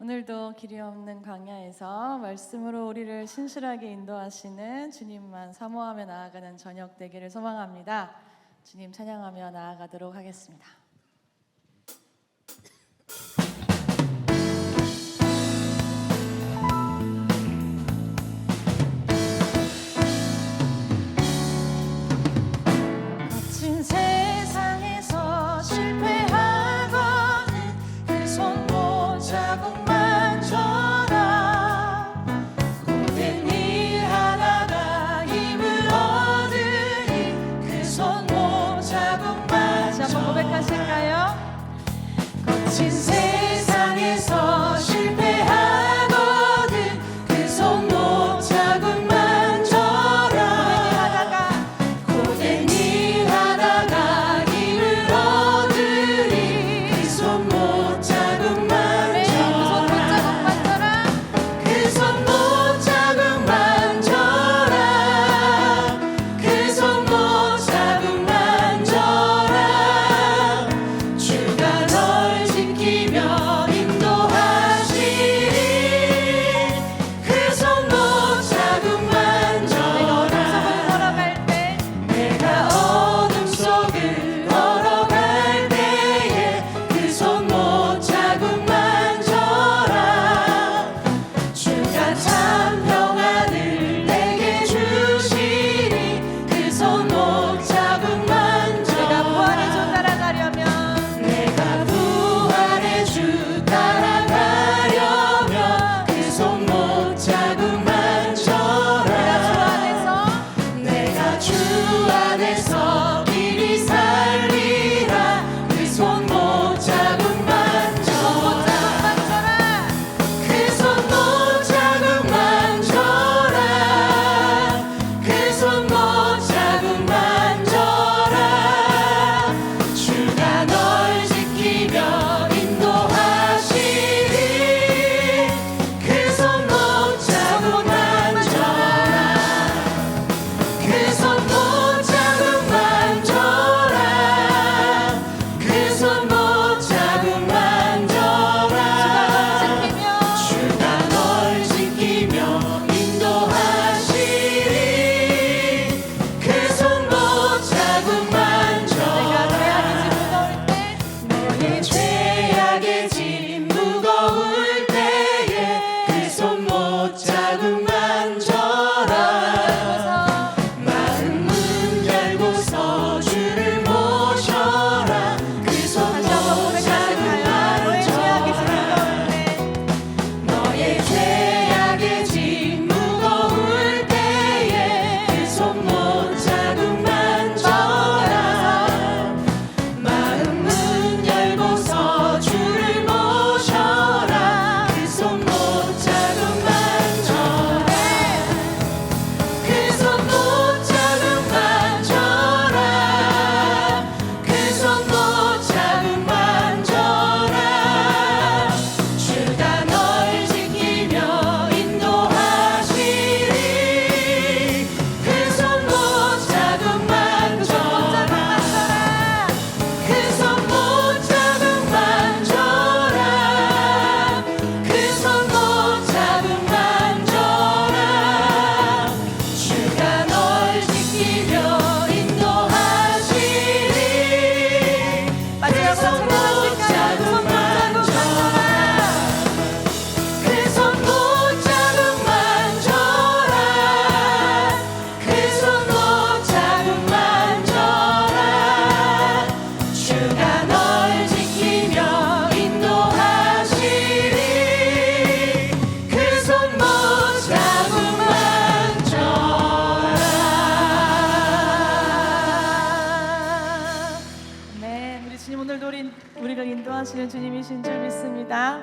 오늘도 길이 없는 광야에서 말씀으로 우리를 신실하게 인도하시는 주님만 사모하며 나아가는 저녁 되기를 소망합니다. 주님 찬양하며 나아가도록 하겠습니다. 거친 세상에서 실패하거든 그 손못 자국 만져라. 고된 일 하다가 힘을 얻으니 그 손못 자국 만져라. 다시 한번 고백하실까요? 거친 세상에서 실패하거든 그 손못 자국 만져라. 고된 일 하다가 힘을 얻으니 그 손못 자국 만져라. 그 손못 자국 만져라. 그 손못 자국 만져라. 주가 널 지키며 인도하시리. 그 손못 자국 만져라. 내가 어둠 속을 걸어갈 때에 그 손못 자국 만져라. 주가 참 평안을 내게 주시니 그 손못 자국 만져라. 내가 부활의 주 따라가려면 그 손못 자국 만져라. 내가 주 안에서 길이 살리라. 그 손못 자국 만져라. 그 손못 자국 만져라. 그 손못 자국 만져라. 주가 널 지키며 인도하시리. 그 손못 자국 만져라. 그 손못 자국 만져라. 그 손못 자국 만져라. 주가 널 지키며 인도하시리. 그 손못 자국 만져라. 너의 죄악의 짐 무거울 때에 그 손못 자국 만져라. 마음 문 열고서 주를 모셔라. 그 손못 자국 만져라. 너의 죄악의 짐 무거울 때에 그 손못 자국 만져라. 마음 문 열고서 주를 모셔라. 그 손못 자국 만져라. 그 손못 자국 만져라. 그 손못 자국 만져라. 주가 널 지키며 인도하시리. 그 손못 자국 만져라. 그 손못 자국 만져라. 그 손못 자국 만져라. 주가 널 지키며 인도하시리. 마지막으로 손못 자국 만져라. 그 손못 자국 만져라. 그 손못 자국 만져라. 주가 널 지키며 인도하시리. 그 손못 자국 만져라. 네, 우리 주님 오늘도 우리를 인도하시는 주님이신 줄 믿습니다.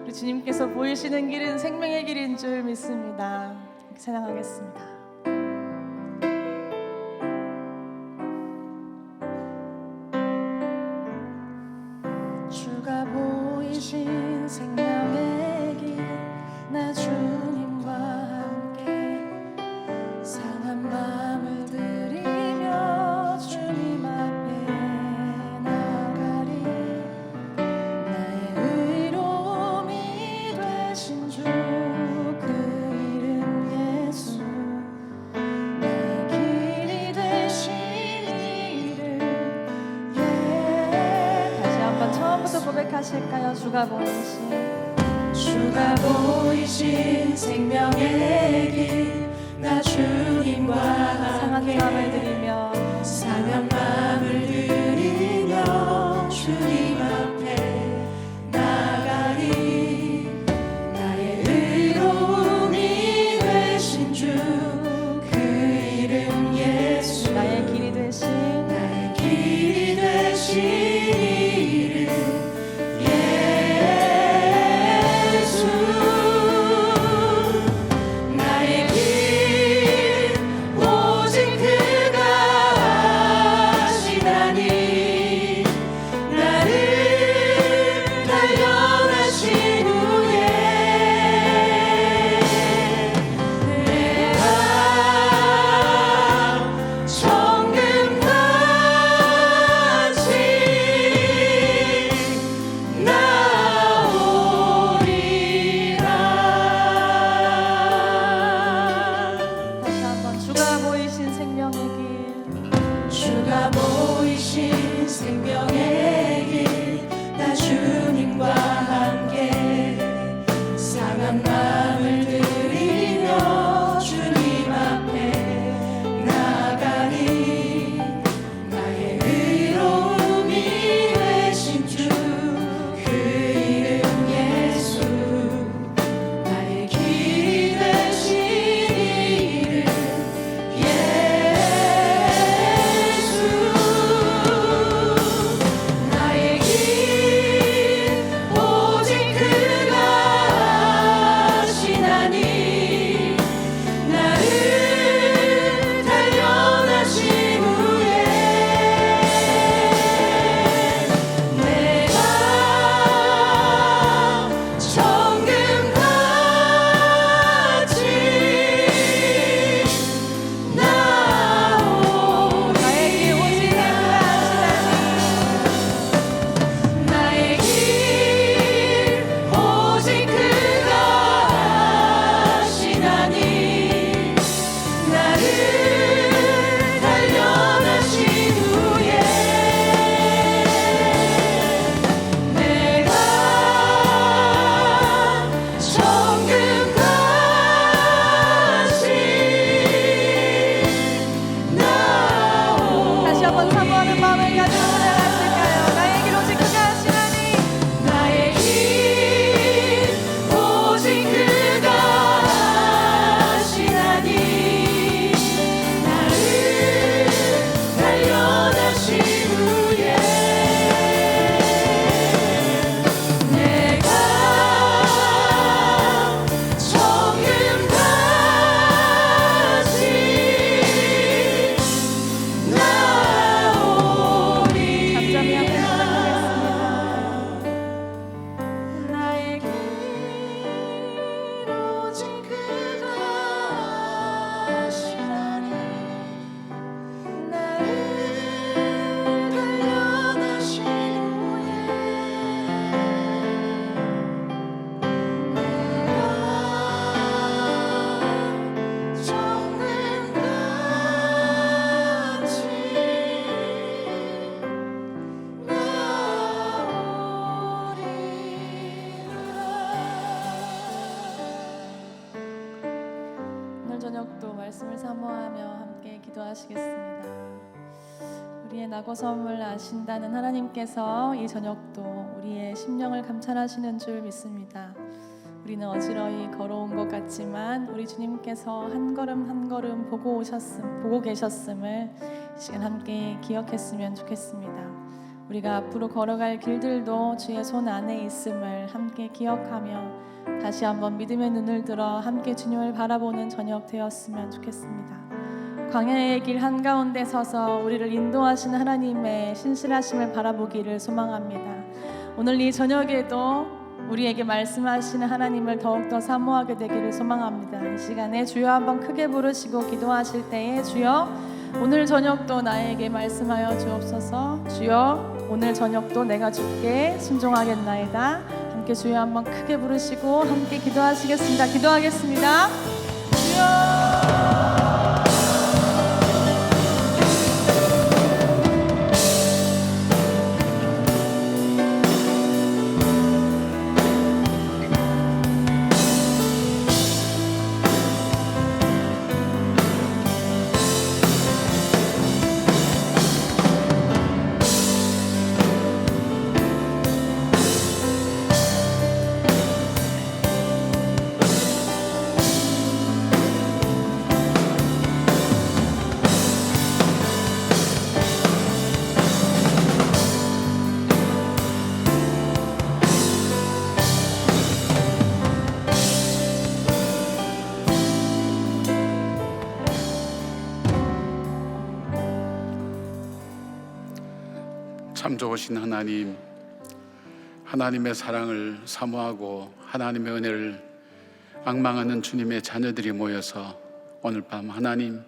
우리 주님께서 보이시는 길은 생명의 길인 줄 믿습니다. 이렇게 찬양하겠습니다. 주가 보이신 생명의 길, 나 주님과 함께 상한 마음을 들이며 주님 앞에 나가리. 나의 의로움이 되 처음부터 고백하실까요? 주가 보이신 생명의 길, 나 주님과 상한 마음을 드리며 주님 앞에 나가리. 나의 의로움이 되신 주, 그 이름 예수. 나의 길이 되신 이름 예수. 나의 길 오직 그가 아시나니. 나를 단련하신 후에 내가 정금같이 나오리라. 다시 한번 주가 보이신 생명의 길, 주가 보이신 생명의 길, 나 주님과 함께 상한 마음을 드리며 주님 앞에 나가리. 나의 의로움이 되신 주, 그 이름 예수. 나의 길이 되신 이름 예수. 나의 길 오직 그가 아시나니. 나를 단련하신 후에 내가 정금같이 나오리. 나의 길 오직 그가 아시나니 나의 길 오직 그가 아시나니. 나를 단련하신 후에 내가 정금같이 나오리. 다시 한번 사모하는 마음을 가지고 나가실까요? 나의 길 오직 그가 아시나니. 나의 길 오직 그가 아시나니. 나를 단련하신 후에 내가 정금같이 잠잠히 한번 시작하겠습니다. 나의 길 오직 그가 아시나니. 나를 단련하신 후에 내가 오늘 저녁도 말씀을 사모하며 함께 기도하시겠습니다. 우리의 낙오섬을 아신다는 하나님께서 이 저녁도 우리의 심령을 감찰하시는 줄 믿습니다. 우리는 어지러이 걸어온 것 같지만 우리 주님께서 한 걸음 한 걸음 보고 계셨음을 이 시간 함께 기억했으면 좋겠습니다. 우리가 앞으로 걸어갈 길들도 주의 손 안에 있음을 함께 기억하며 다시 한번 믿음의 눈을 들어 함께 주님을 바라보는 저녁 되었으면 좋겠습니다. 광야의 길 한가운데 서서 우리를 인도하시는 하나님의 신실하심을 바라보기를 소망합니다. 오늘 이 저녁에도 우리에게 말씀하시는 하나님을 더욱더 사모하게 되기를 소망합니다. 이 시간에 주여 한번 크게 부르시고 기도하실 때에 주여 오늘 저녁도 나에게 말씀하여 주옵소서. 주여 오늘 저녁도 내가 주께 순종하겠나이다. 함께 주여 한번 크게 부르시고 함께 기도하시겠습니다. 기도하겠습니다. 주여 참 좋으신 하나님, 하나님의 사랑을 사모하고 하나님의 은혜를 앙망하는 주님의 자녀들이 모여서 오늘 밤 하나님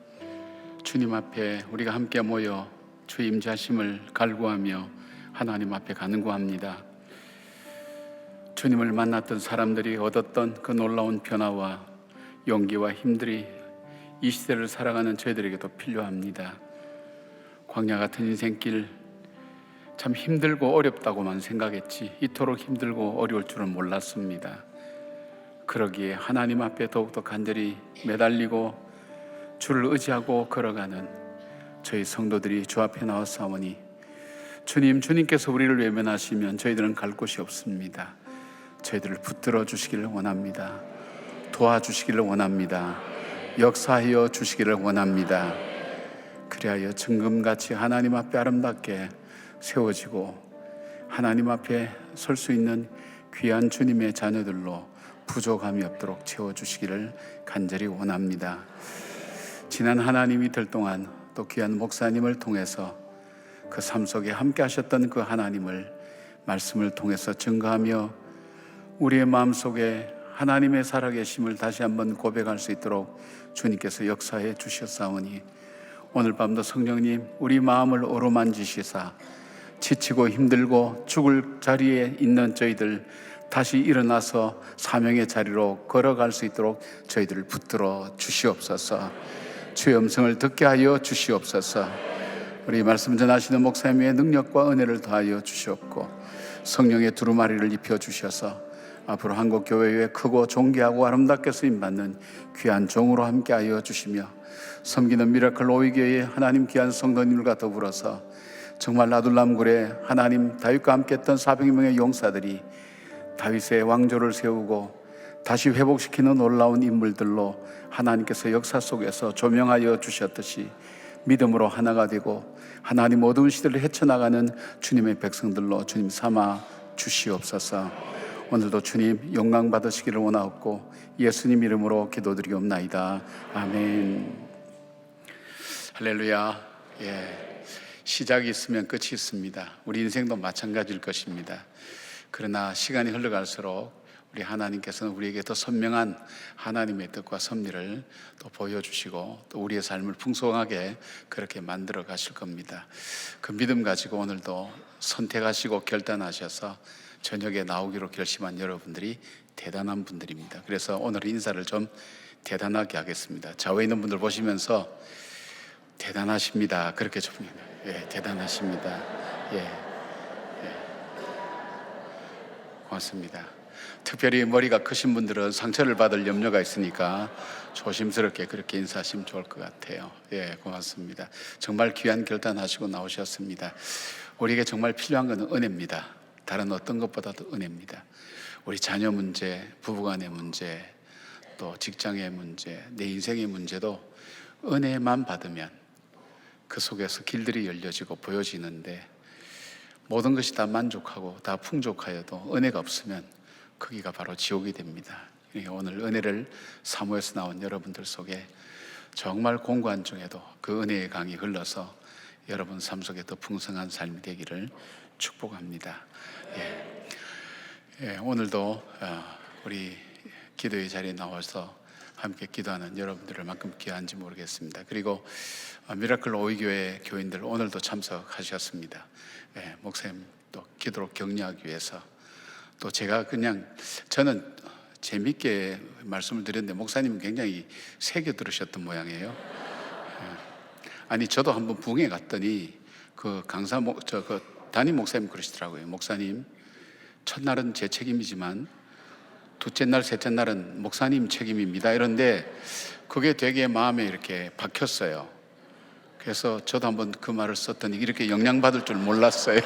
주님 앞에 우리가 함께 모여 주의 임재하심을 갈구하며 하나님 앞에 간구합니다. 주님을 만났던 사람들이 얻었던 그 놀라운 변화와 용기와 힘들이 이 시대를 살아가는 저희들에게도 필요합니다. 광야 같은 인생길 참 힘들고 어렵다고만 생각했지 이토록 힘들고 어려울 줄은 몰랐습니다. 그러기에 하나님 앞에 더욱더 간절히 매달리고 주를 의지하고 걸어가는 저희 성도들이 주 앞에 나왔사오니 주님께서 우리를 외면하시면 저희들은 갈 곳이 없습니다. 저희들을 붙들어 주시기를 원합니다. 도와주시기를 원합니다. 역사하여 주시기를 원합니다. 그리하여 정금같이 하나님 앞에 아름답게 세워지고 하나님 앞에 설 수 있는 귀한 주님의 자녀들로 부족함이 없도록 채워주시기를 간절히 원합니다. 지난 하나님 이틀 동안 또 귀한 목사님을 통해서 그 삶 속에 함께 하셨던 그 하나님을 말씀을 통해서 증거하며 우리의 마음속에 하나님의 살아계심을 다시 한번 고백할 수 있도록 주님께서 역사해 주셨사오니 오늘 밤도 성령님 우리 마음을 어루만지시사 지치고 힘들고 죽을 자리에 있는 저희들 다시 일어나서 사명의 자리로 걸어갈 수 있도록 저희들을 붙들어 주시옵소서. 주의 음성을 듣게 하여 주시옵소서. 우리 말씀 전하시는 목사님의 능력과 은혜를 더하여 주시옵고 성령의 두루마리를 입혀 주셔서 앞으로 한국교회에 크고 존귀하고 아름답게 쓰임받는 귀한 종으로 함께하여 주시며 섬기는 미라클 오이교회의 하나님 귀한 성도님들과 더불어서 정말 아둘람굴에 하나님 다윗과 함께했던 400명의 용사들이 다윗의 왕조를 세우고 다시 회복시키는 놀라운 인물들로 하나님께서 역사 속에서 조명하여 주셨듯이 믿음으로 하나가 되고 하나님 어두운 시대를 헤쳐나가는 주님의 백성들로 주님 삼아 주시옵소서. 오늘도 주님 영광 받으시기를 원하옵고 예수님 이름으로 기도드리옵나이다. 아멘. 할렐루야. 시작이 있으면 끝이 있습니다. 우리 인생도 마찬가지일 것입니다. 그러나 시간이 흘러갈수록 우리 하나님께서는 우리에게 더 선명한 하나님의 뜻과 섭리를 또 보여주시고 또 우리의 삶을 풍성하게 그렇게 만들어 가실 겁니다. 그 믿음 가지고 오늘도 선택하시고 결단하셔서 저녁에 나오기로 결심한 여러분들이 대단한 분들입니다. 그래서 오늘 인사를 좀 대단하게 하겠습니다. 좌우에 있는 분들 보시면서 대단하십니다. 그렇게 좀 대단하십니다. 고맙습니다. 특별히 머리가 크신 분들은 상처를 받을 염려가 있으니까 조심스럽게 그렇게 인사하시면 좋을 것 같아요. 고맙습니다. 정말 귀한 결단하시고 나오셨습니다. 우리에게 정말 필요한 것은 은혜입니다. 다른 어떤 것보다도 은혜입니다. 우리 자녀 문제, 부부간의 문제, 또 직장의 문제, 내 인생의 문제도 은혜만 받으면 그 속에서 길들이 열려지고 보여지는데 모든 것이 다 만족하고 다 풍족하여도 은혜가 없으면 거기가 바로 지옥이 됩니다. 오늘 은혜를 사모해서 나온 여러분들 속에 정말 공고한 중에도 그 은혜의 강이 흘러서 여러분 삶 속에 더 풍성한 삶이 되기를 축복합니다. 오늘도 우리 기도의 자리에 나와서 함께 기도하는 여러분들을 만큼 귀한지 모르겠습니다. 그리고 미라클 오이교회 교인들 오늘도 참석하셨습니다. 목사님 또 기도로 격려하기 위해서 또 제가 그냥 저는 재밌게 말씀을 드렸는데 목사님은 굉장히 새겨 들으셨던 모양이에요. 아니 저도 한번 부흥회 갔더니 그 강사 그 담임 목사님 그러시더라고요. 목사님 첫날은 제 책임이지만 둘째 날, 셋째 날은 목사님 책임입니다. 이런데 그게 되게 마음에 이렇게 박혔어요. 그래서 저도 한번 그 말을 썼더니 이렇게 영향받을 줄 몰랐어요.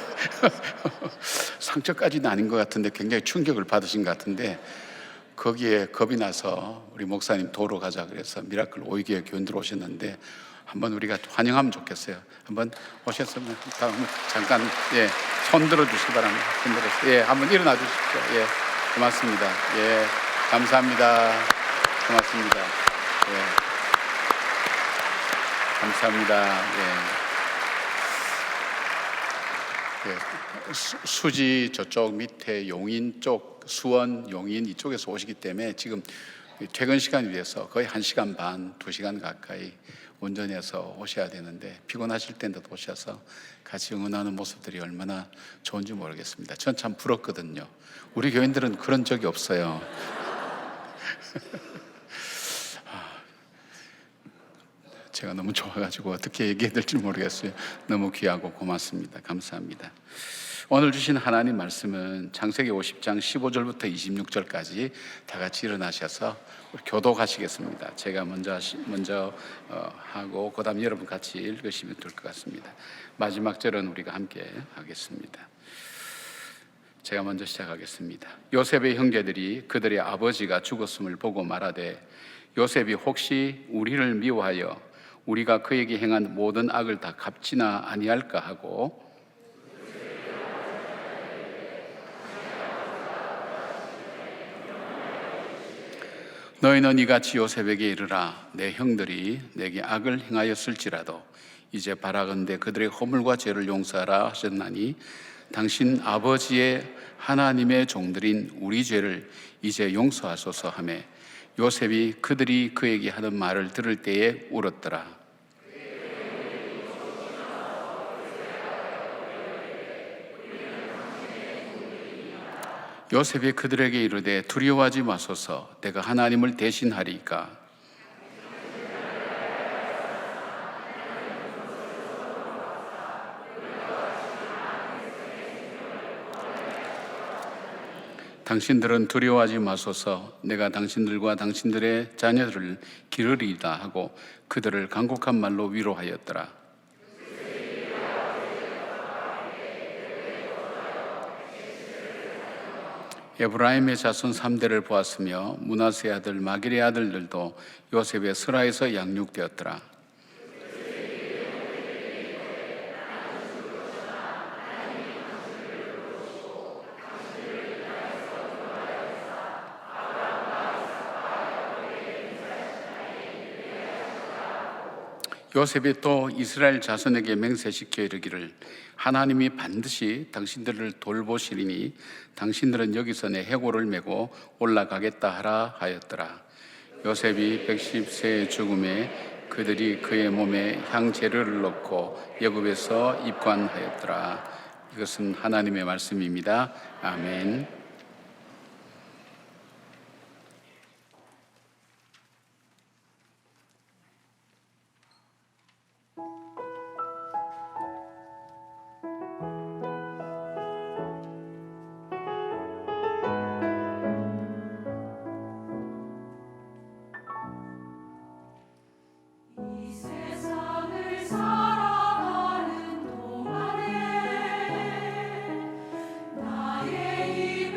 상처까지는 아닌 것 같은데 굉장히 충격을 받으신 것 같은데 거기에 겁이 나서 우리 목사님 도로 가자 그래서 미라클 오이교회 교인들 오셨는데 한번 우리가 환영하면 좋겠어요. 한번 오셨으면 잠깐 손 들어주시기 바랍니다. 한번 일어나 주십시오. 고맙습니다. 감사합니다. 고맙습니다. 감사합니다. 수지 저쪽 밑에 용인 쪽, 수원, 용인 이쪽에서 오시기 때문에 지금 퇴근 시간이 돼서 거의 1시간 반, 2시간 가까이 운전해서 오셔야 되는데 피곤하실 텐데도 오셔서 같이 응원하는 모습들이 얼마나 좋은지 모르겠습니다. 전 참 부럽거든요. 우리 교인들은 그런 적이 없어요. 제가 너무 좋아가지고 어떻게 얘기해야 될지 모르겠어요. 너무 귀하고 고맙습니다. 감사합니다. 오늘 주신 하나님 말씀은 창세기 50장 15절부터 26절까지 다 같이 일어나셔서 교독하시겠습니다. 제가 먼저 하고 그 다음 여러분 같이 읽으시면 될 것 같습니다. 마지막 절은 우리가 함께 하겠습니다. 제가 먼저 시작하겠습니다. 요셉의 형제들이 그들의 아버지가 죽었음을 보고 말하되 요셉이 혹시 우리를 미워하여 우리가 그에게 행한 모든 악을 다 갚지나 아니할까 하고 너희는 이같이 요셉에게 이르라. 내 형들이 내게 악을 행하였을지라도 이제 바라건대 그들의 허물과 죄를 용서하라 하셨나니 당신 아버지의 하나님의 종들인 우리 죄를 이제 용서하소서 하매 요셉이 그들이 그에게 하는 말을 들을 때에 울었더라. 요셉이 그들에게 이르되 두려워하지 마소서. 내가 하나님을 대신하리이까. 당신들은 두려워하지 마소서. 내가 당신들과 당신들의 자녀들을 기르리이다 하고 그들을 간곡한 말로 위로하였더라. 에브라임의 자손 3대를 보았으며 므낫세의 아들 마길의 아들들도 요셉의 스라에서 양육되었더라. 요셉이 또 이스라엘 자손에게 맹세시켜 이르기를 하나님이 반드시 당신들을 돌보시리니 당신들은 여기서 내 해골을 메고 올라가겠다 하라 하였더라. 요셉이 110세의 죽음에 그들이 그의 몸에 향재료를 넣고 애굽에서 입관하였더라. 이것은 하나님의 말씀입니다. 아멘. 이 세상을 살아가는 동안에 나의 입을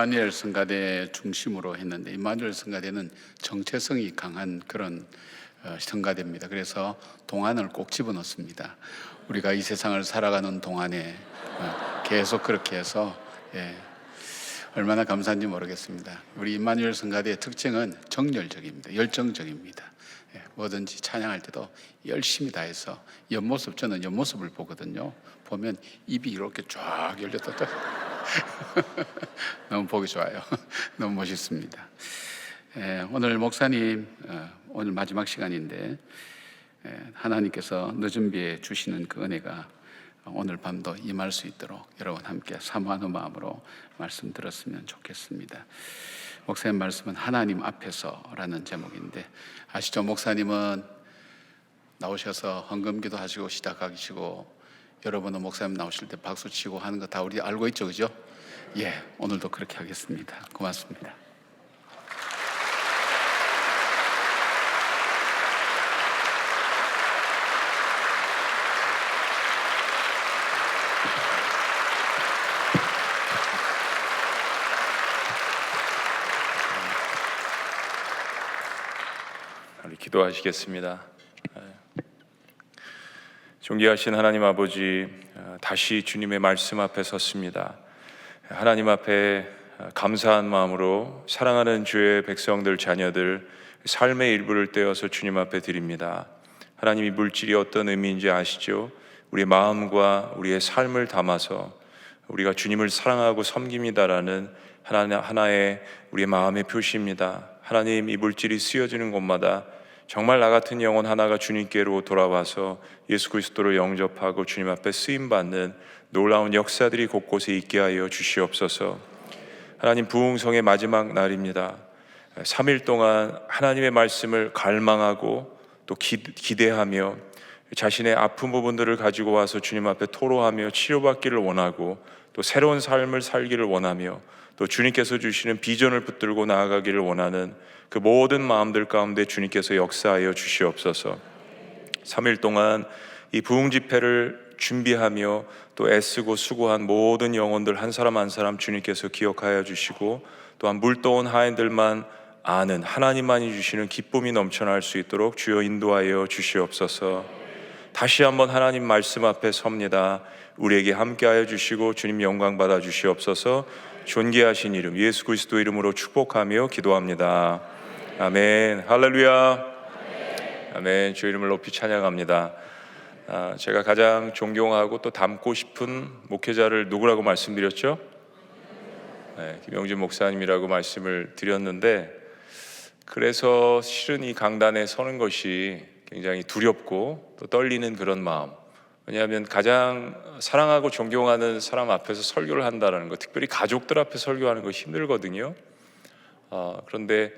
임마누엘 성가대 중심으로 했는데, 임마누엘 성가대는 정체성이 강한 그런 성가대입니다. 그래서 동안을 꼭 집어넣습니다. 우리가 이 세상을 살아가는 동안에 계속 그렇게 해서 얼마나 감사한지 모르겠습니다. 우리 임마누엘 성가대의 특징은 정열적입니다. 열정적입니다. 뭐든지 찬양할 때도 열심히 다해서 옆모습, 저는 옆모습을 보거든요. 보면 입이 이렇게 쫙 열렸다. 너무 보기 좋아요. 너무 멋있습니다. 오늘 목사님 오늘 마지막 시간인데 하나님께서 늦은 비에 주시는 그 은혜가 오늘 밤도 임할 수 있도록 여러분 함께 사모하는 마음으로 말씀 들었으면 좋겠습니다. 목사님 말씀은 하나님 앞에서라는 제목인데, 아시죠? 목사님은 나오셔서 헌금기도 하시고 시작하시고, 여러분은 목사님 나오실 때 박수 치고 하는 거 다 우리 알고 있죠, 그죠? 오늘도 그렇게 하겠습니다. 고맙습니다. 우리 기도하시겠습니다. 존귀하신 하나님 아버지, 다시 주님의 말씀 앞에 섰습니다. 하나님 앞에 감사한 마음으로 사랑하는 주의 백성들, 자녀들 삶의 일부를 떼어서 주님 앞에 드립니다. 하나님이 물질이 어떤 의미인지 아시죠? 우리의 마음과 우리의 삶을 담아서 우리가 주님을 사랑하고 섬깁니다라는 하나의 우리의 마음의 표시입니다. 하나님, 이 물질이 쓰여지는 곳마다 정말 나 같은 영혼 하나가 주님께로 돌아와서 예수 그리스도를 영접하고 주님 앞에 쓰임받는 놀라운 역사들이 곳곳에 있게 하여 주시옵소서. 하나님, 부흥성의 마지막 날입니다. 3일 동안 하나님의 말씀을 갈망하고 또 기대하며 자신의 아픈 부분들을 가지고 와서 주님 앞에 토로하며 치료받기를 원하고, 또 새로운 삶을 살기를 원하며, 또 주님께서 주시는 비전을 붙들고 나아가기를 원하는 그 모든 마음들 가운데 주님께서 역사하여 주시옵소서. 3일 동안 이 부흥 집회를 준비하며 또 애쓰고 수고한 모든 영혼들 한 사람 한 사람 주님께서 기억하여 주시고, 또한 물떠온 하인들만 아는 하나님만이 주시는 기쁨이 넘쳐날 수 있도록 주여 인도하여 주시옵소서. 다시 한번 하나님 말씀 앞에 섭니다. 우리에게 함께하여 주시고 주님 영광 받아 주시옵소서. 존귀하신 이름 예수 그리스도 이름으로 축복하며 기도합니다. 아멘. 할렐루야. 아멘. 주 이름을 높이 찬양합니다. 제가 가장 존경하고 또 닮고 싶은 목회자를 누구라고 말씀드렸죠? 김영진 목사님이라고 말씀을 드렸는데, 그래서 실은 이 강단에 서는 것이 굉장히 두렵고 또 떨리는 그런 마음. 왜냐하면 가장 사랑하고 존경하는 사람 앞에서 설교를 한다는 것, 특별히 가족들 앞에 설교하는 거 힘들거든요. 그런데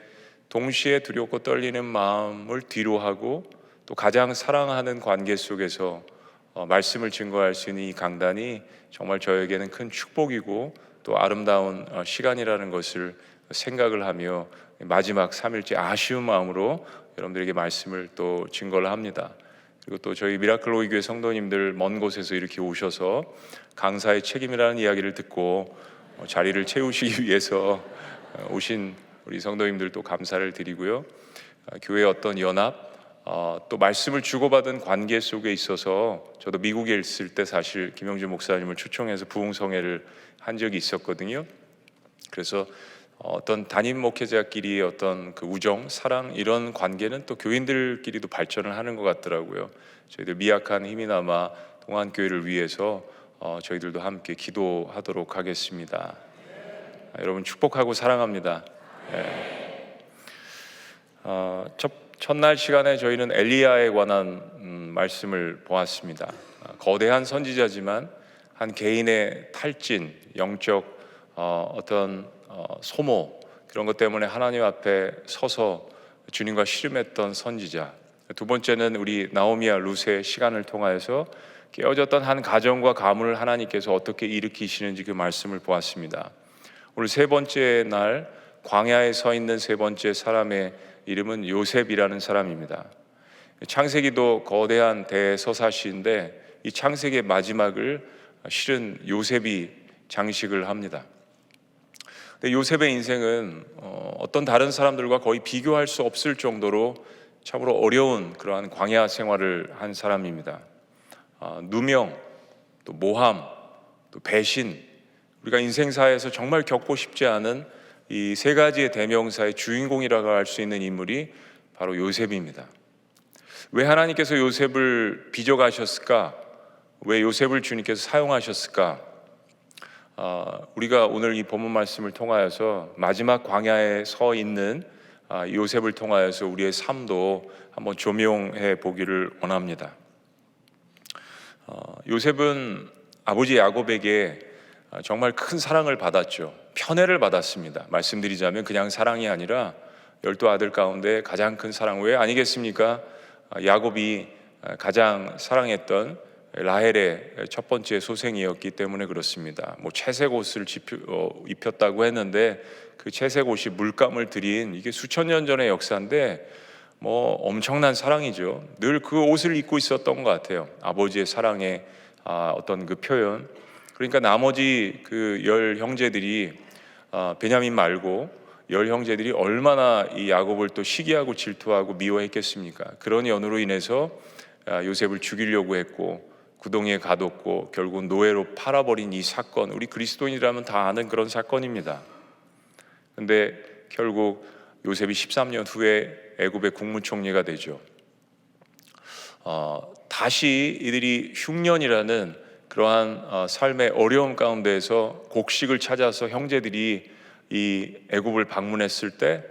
동시에 두렵고 떨리는 마음을 뒤로 하고 또 가장 사랑하는 관계 속에서 말씀을 증거할 수 있는 이 강단이 정말 저에게는 큰 축복이고 또 아름다운 시간이라는 것을 생각을 하며 마지막 3일째 아쉬운 마음으로 여러분들에게 말씀을 또 증거를 합니다. 그리고 또 저희 미라클 로이 교회 성도님들 먼 곳에서 이렇게 오셔서 강사의 책임이라는 이야기를 듣고 자리를 채우시기 위해서 오신 우리 성도님들도 감사를 드리고요. 교회의 어떤 연합, 또 말씀을 주고받은 관계 속에 있어서 저도 미국에 있을 때 사실 김영준 목사님을 초청해서 부흥성회를 한 적이 있었거든요. 그래서 어떤 담임 목회자끼리의 어떤 그 우정, 사랑, 이런 관계는 또 교인들끼리도 발전을 하는 것 같더라고요. 저희들 미약한 힘이나마 동안교회를 위해서 저희들도 함께 기도하도록 하겠습니다. 여러분 축복하고 사랑합니다. 첫날 시간에 저희는 엘리야에 관한 말씀을 보았습니다. 거대한 선지자지만 한 개인의 탈진, 영적 어떤 소모, 그런 것 때문에 하나님 앞에 서서 주님과 씨름했던 선지자. 두 번째는 우리 나오미와 룻의 시간을 통하여서 깨어졌던 한 가정과 가문을 하나님께서 어떻게 일으키시는지 그 말씀을 보았습니다. 오늘 세 번째 날 광야에 서 있는 세 번째 사람의 이름은 요셉이라는 사람입니다. 창세기도 거대한 대서사시인데 이 창세기의 마지막을 실은 요셉이 장식을 합니다. 근데 요셉의 인생은 어떤 다른 사람들과 거의 비교할 수 없을 정도로 참으로 어려운 그러한 광야 생활을 한 사람입니다. 누명, 또 모함, 또 배신, 우리가 인생사에서 정말 겪고 싶지 않은 이 세 가지의 대명사의 주인공이라고 할 수 있는 인물이 바로 요셉입니다. 왜 하나님께서 요셉을 빚어가셨을까? 왜 요셉을 주님께서 사용하셨을까? 우리가 오늘 이 본문 말씀을 통하여서 마지막 광야에 서 있는 요셉을 통하여서 우리의 삶도 한번 조명해 보기를 원합니다. 요셉은 아버지 야곱에게 정말 큰 사랑을 받았죠. 편애를 받았습니다. 말씀드리자면 그냥 사랑이 아니라 12아들 가운데 가장 큰 사랑, 왜 아니겠습니까? 야곱이 가장 사랑했던 라헬의 첫 번째 소생이었기 때문에 그렇습니다. 채색 옷을 입혔다고 했는데 그 채색 옷이 물감을 들인, 이게 수천 년 전의 역사인데 엄청난 사랑이죠. 늘 그 옷을 입고 있었던 것 같아요. 아버지의 사랑의 어떤 그 표현. 그러니까 나머지 그 10 형제들이 베냐민 말고 10 형제들이 얼마나 이 야곱을 또 시기하고 질투하고 미워했겠습니까? 그런 연으로 인해서 요셉을 죽이려고 했고 구덩이에 가뒀고 결국 노예로 팔아버린 이 사건, 우리 그리스도인이라면 다 아는 그런 사건입니다. 근데 결국 요셉이 13년 후에 애굽의 국무총리가 되죠. 다시 이들이 흉년이라는 그러한 삶의 어려움 가운데에서 곡식을 찾아서 형제들이 이 애굽을 방문했을 때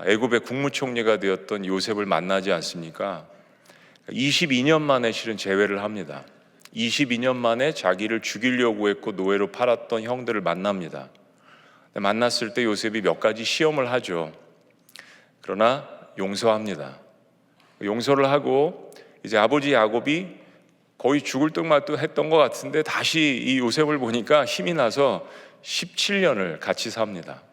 애굽의 국무총리가 되었던 요셉을 만나지 않습니까? 22년 만에 실은 재회를 합니다. 22년 만에 자기를 죽이려고 했고 노예로 팔았던 형들을 만납니다. 만났을 때 요셉이 몇 가지 시험을 하죠. 그러나 용서합니다. 용서를 하고 이제 아버지 야곱이 거의 죽을 듯말듯 했던 것 같은데 다시 이 요셉을 보니까 힘이 나서 17년을 같이 삽니다.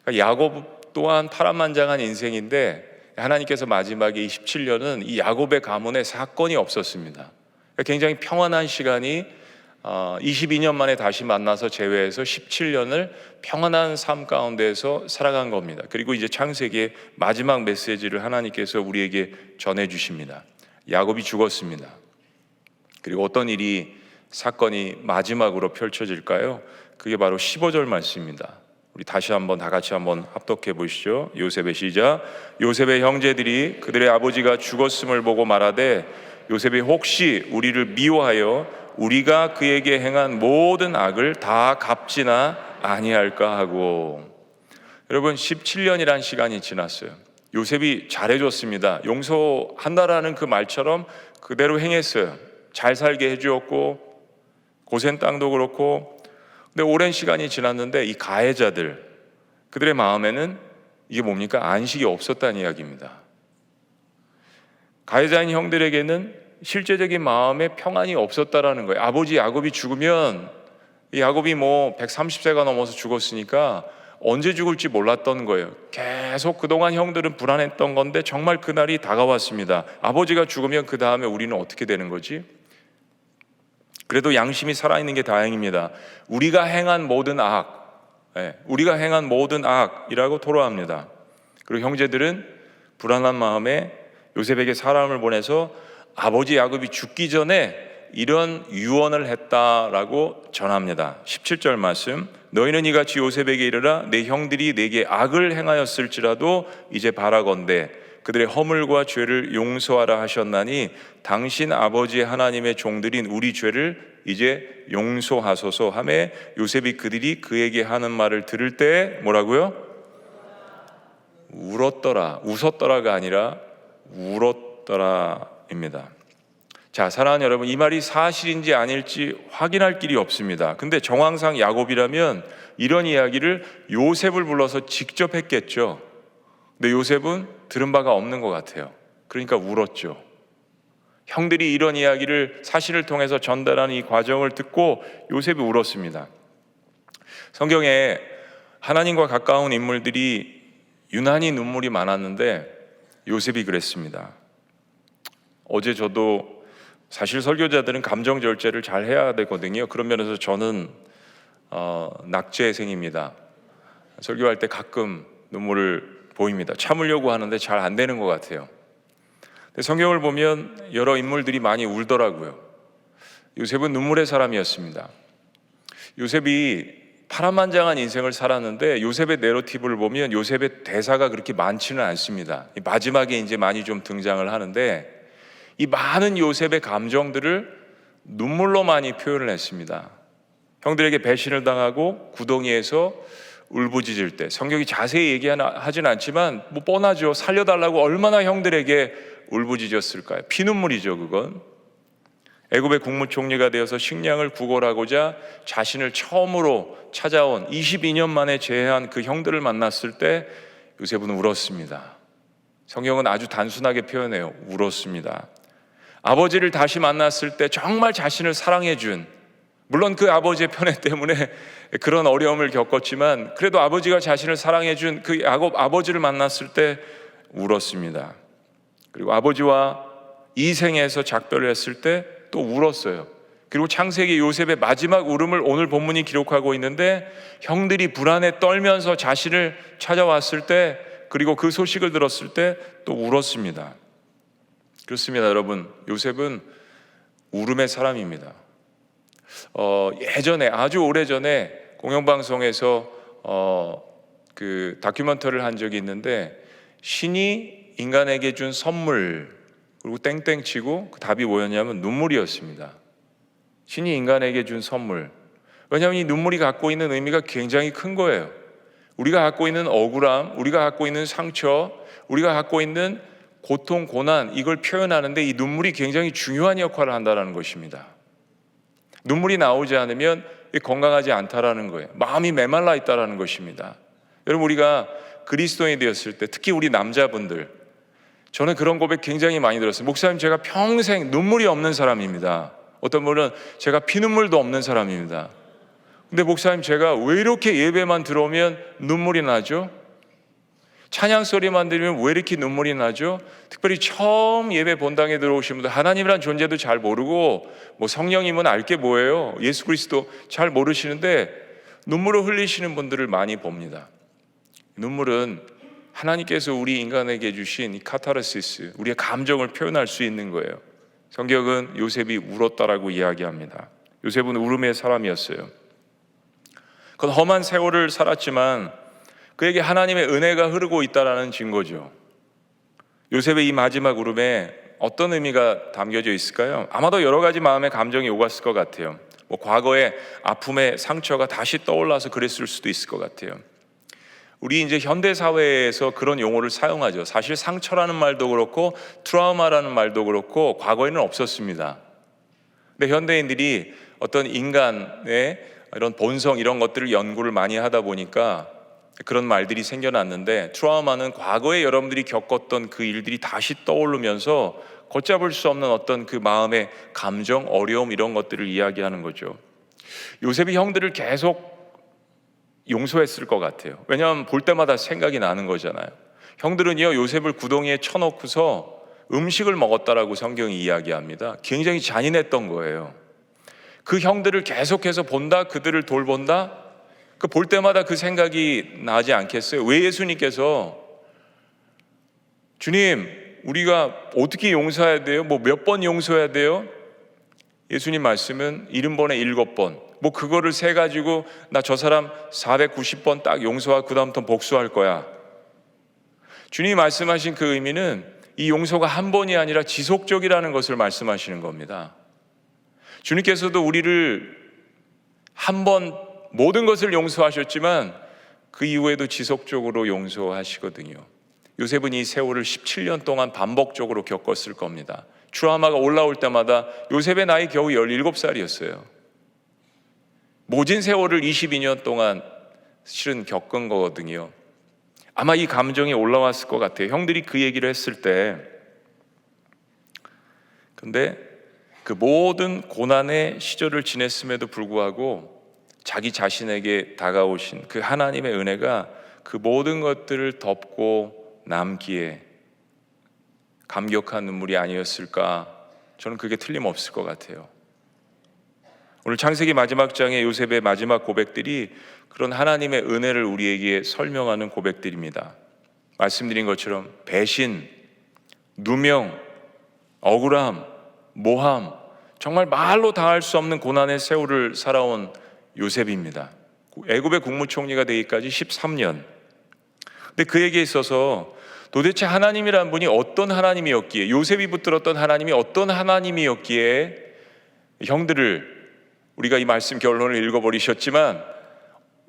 그러니까 야곱 또한 파란만장한 인생인데 하나님께서 마지막에 이 17년은 이 야곱의 가문에 사건이 없었습니다. 그러니까 굉장히 평안한 시간이 22년 만에 다시 만나서 재회해서 17년을 평안한 삶 가운데에서 살아간 겁니다. 그리고 이제 창세기의 마지막 메시지를 하나님께서 우리에게 전해주십니다. 야곱이 죽었습니다. 그리고 어떤 일이 사건이 마지막으로 펼쳐질까요? 그게 바로 15절 말씀입니다. 우리 다시 한번 다 같이 한번 합독해 보시죠. 요셉의 시작. 요셉의 형제들이 그들의 아버지가 죽었음을 보고 말하되 요셉이 혹시 우리를 미워하여 우리가 그에게 행한 모든 악을 다 갚지나 아니할까 하고. 여러분 17년이란 시간이 지났어요. 요셉이 잘해줬습니다. 용서한다라는 그 말처럼 그대로 행했어요. 잘 살게 해주었고 고센 땅도 그렇고. 근데 오랜 시간이 지났는데 이 가해자들, 그들의 마음에는 이게 뭡니까? 안식이 없었다는 이야기입니다. 가해자인 형들에게는 실제적인 마음에 평안이 없었다라는 거예요. 아버지 야곱이 죽으면, 이 야곱이 130세가 넘어서 죽었으니까 언제 죽을지 몰랐던 거예요. 계속 그동안 형들은 불안했던 건데 정말 그날이 다가왔습니다. 아버지가 죽으면 그 다음에 우리는 어떻게 되는 거지? 그래도 양심이 살아있는 게 다행입니다. 우리가 행한 모든 악이라고 토로합니다. 그리고 형제들은 불안한 마음에 요셉에게 사람을 보내서 아버지 야곱이 죽기 전에 이런 유언을 했다라고 전합니다. 17절 말씀. 너희는 이같이 요셉에게 이르라 내 형들이 내게 악을 행하였을지라도 이제 바라건대 그들의 허물과 죄를 용서하라 하셨나니 당신 아버지 하나님의 종들인 우리 죄를 이제 용서하소서 하매 요셉이 그들이 그에게 하는 말을 들을 때 뭐라고요? 울었더라. 웃었더라가 아니라 울었더라입니다. 자, 사랑하는 여러분, 이 말이 사실인지 아닐지 확인할 길이 없습니다. 근데 정황상 야곱이라면 이런 이야기를 요셉을 불러서 직접 했겠죠. 근데 요셉은 들은 바가 없는 것 같아요. 그러니까 울었죠. 형들이 이런 이야기를 사실을 통해서 전달하는 이 과정을 듣고 요셉이 울었습니다. 성경에 하나님과 가까운 인물들이 유난히 눈물이 많았는데 요셉이 그랬습니다. 어제 저도 사실 설교자들은 감정 절제를 잘 해야 되거든요. 그런 면에서 저는 낙제생입니다. 설교할 때 가끔 눈물을 보입니다. 참으려고 하는데 잘 안 되는 것 같아요. 근데 성경을 보면 여러 인물들이 많이 울더라고요. 요셉은 눈물의 사람이었습니다. 요셉이 파란만장한 인생을 살았는데 요셉의 내러티브를 보면 요셉의 대사가 그렇게 많지는 않습니다. 마지막에 이제 많이 좀 등장을 하는데 이 많은 요셉의 감정들을 눈물로 많이 표현을 했습니다. 형들에게 배신을 당하고 구덩이에서 울부짖을 때, 성경이 자세히 얘기하진 않지만 뭐 뻔하죠. 살려달라고 얼마나 형들에게 울부짖었을까요? 피눈물이죠, 그건. 애굽의 국무총리가 되어서 식량을 구걸하고자 자신을 처음으로 찾아온 22년 만에 재회한 그 형들을 만났을 때 요셉은 울었습니다. 성경은 아주 단순하게 표현해요. 울었습니다. 아버지를 다시 만났을 때 정말 자신을 사랑해준, 물론 그 아버지의 편애 때문에 그런 어려움을 겪었지만 그래도 아버지가 자신을 사랑해준 그 아버지를 만났을 때 울었습니다. 그리고 아버지와 이 생에서 작별을 했을 때 또 울었어요. 그리고 창세기 요셉의 마지막 울음을 오늘 본문이 기록하고 있는데 형들이 불안에 떨면서 자신을 찾아왔을 때, 그리고 그 소식을 들었을 때 또 울었습니다. 그렇습니다, 여러분. 요셉은 울음의 사람입니다. 예전에, 아주 오래전에 공영방송에서 그 다큐멘터리를 한 적이 있는데 신이 인간에게 준 선물, 그리고 땡땡 치고 그 답이 뭐였냐면 눈물이었습니다. 신이 인간에게 준 선물. 왜냐하면 이 눈물이 갖고 있는 의미가 굉장히 큰 거예요. 우리가 갖고 있는 억울함, 우리가 갖고 있는 상처, 우리가 갖고 있는 고통, 고난, 이걸 표현하는데 이 눈물이 굉장히 중요한 역할을 한다는 것입니다. 눈물이 나오지 않으면 건강하지 않다라는 거예요. 마음이 메말라 있다라는 것입니다. 여러분, 우리가 그리스도인이 되었을 때, 특히 우리 남자분들, 저는 그런 고백 굉장히 많이 들었어요. 목사님, 제가 평생 눈물이 없는 사람입니다. 어떤 분은 제가 피눈물도 없는 사람입니다. 근데 목사님, 제가 왜 이렇게 예배만 들어오면 눈물이 나죠? 찬양 소리만 들으면 왜 이렇게 눈물이 나죠? 특별히 처음 예배 본당에 들어오신 분들, 하나님이란 존재도 잘 모르고 뭐 성령님은 알게 뭐예요? 예수 그리스도 잘 모르시는데 눈물을 흘리시는 분들을 많이 봅니다. 눈물은 하나님께서 우리 인간에게 주신 이 카타르시스, 우리의 감정을 표현할 수 있는 거예요. 성경은 요셉이 울었다라고 이야기합니다. 요셉은 울음의 사람이었어요. 그건 험한 세월을 살았지만 그에게 하나님의 은혜가 흐르고 있다라는 증거죠. 요셉의 이 마지막 울음에 어떤 의미가 담겨져 있을까요? 아마도 여러 가지 마음의 감정이 오갔을 것 같아요. 뭐 과거의 아픔의 상처가 다시 떠올라서 그랬을 수도 있을 것 같아요. 우리 이제 현대 사회에서 그런 용어를 사용하죠. 사실 상처라는 말도 그렇고 트라우마라는 말도 그렇고 과거에는 없었습니다. 근데 현대인들이 어떤 인간의 이런 본성, 이런 것들을 연구를 많이 하다 보니까 그런 말들이 생겨났는데, 트라우마는 과거에 여러분들이 겪었던 그 일들이 다시 떠오르면서 걷잡을 수 없는 어떤 그 마음의 감정, 어려움, 이런 것들을 이야기하는 거죠. 요셉이 형들을 계속 용서했을 것 같아요. 왜냐하면 볼 때마다 생각이 나는 거잖아요. 형들은요, 요셉을 구덩이에 쳐놓고서 음식을 먹었다라고 성경이 이야기합니다. 굉장히 잔인했던 거예요. 그 형들을 계속해서 본다, 그들을 돌본다, 그 볼 때마다 그 생각이 나지 않겠어요? 왜 예수님께서 주님, 우리가 어떻게 용서해야 돼요? 뭐 몇 번 용서해야 돼요? 예수님 말씀은 70번에 7번, 뭐 그거를 세 가지고 나 저 사람 490번 딱 용서하고 그 다음부터 복수할 거야. 주님이 말씀하신 그 의미는 이 용서가 한 번이 아니라 지속적이라는 것을 말씀하시는 겁니다. 주님께서도 우리를 한 번 모든 것을 용서하셨지만 그 이후에도 지속적으로 용서하시거든요. 요셉은 이 세월을 17년 동안 반복적으로 겪었을 겁니다. 트라우마가 올라올 때마다, 요셉의 나이 겨우 17살이었어요. 모진 세월을 22년 동안 실은 겪은 거거든요. 아마 이 감정이 올라왔을 것 같아요. 형들이 그 얘기를 했을 때. 근데 그 모든 고난의 시절을 지냈음에도 불구하고 자기 자신에게 다가오신 그 하나님의 은혜가 그 모든 것들을 덮고 남기에 감격한 눈물이 아니었을까? 저는 그게 틀림없을 것 같아요. 오늘 창세기 마지막 장의 요셉의 마지막 고백들이 그런 하나님의 은혜를 우리에게 설명하는 고백들입니다. 말씀드린 것처럼 배신, 누명, 억울함, 모함, 정말 말로 다할 수 없는 고난의 세월을 살아온 요셉입니다. 애굽의 국무총리가 되기까지 13년. 근데 그에게 있어서 도대체 하나님이란 분이 어떤 하나님이었기에, 요셉이 붙들었던 하나님이 어떤 하나님이었기에 형들을, 우리가 이 말씀 결론을 읽어버리셨지만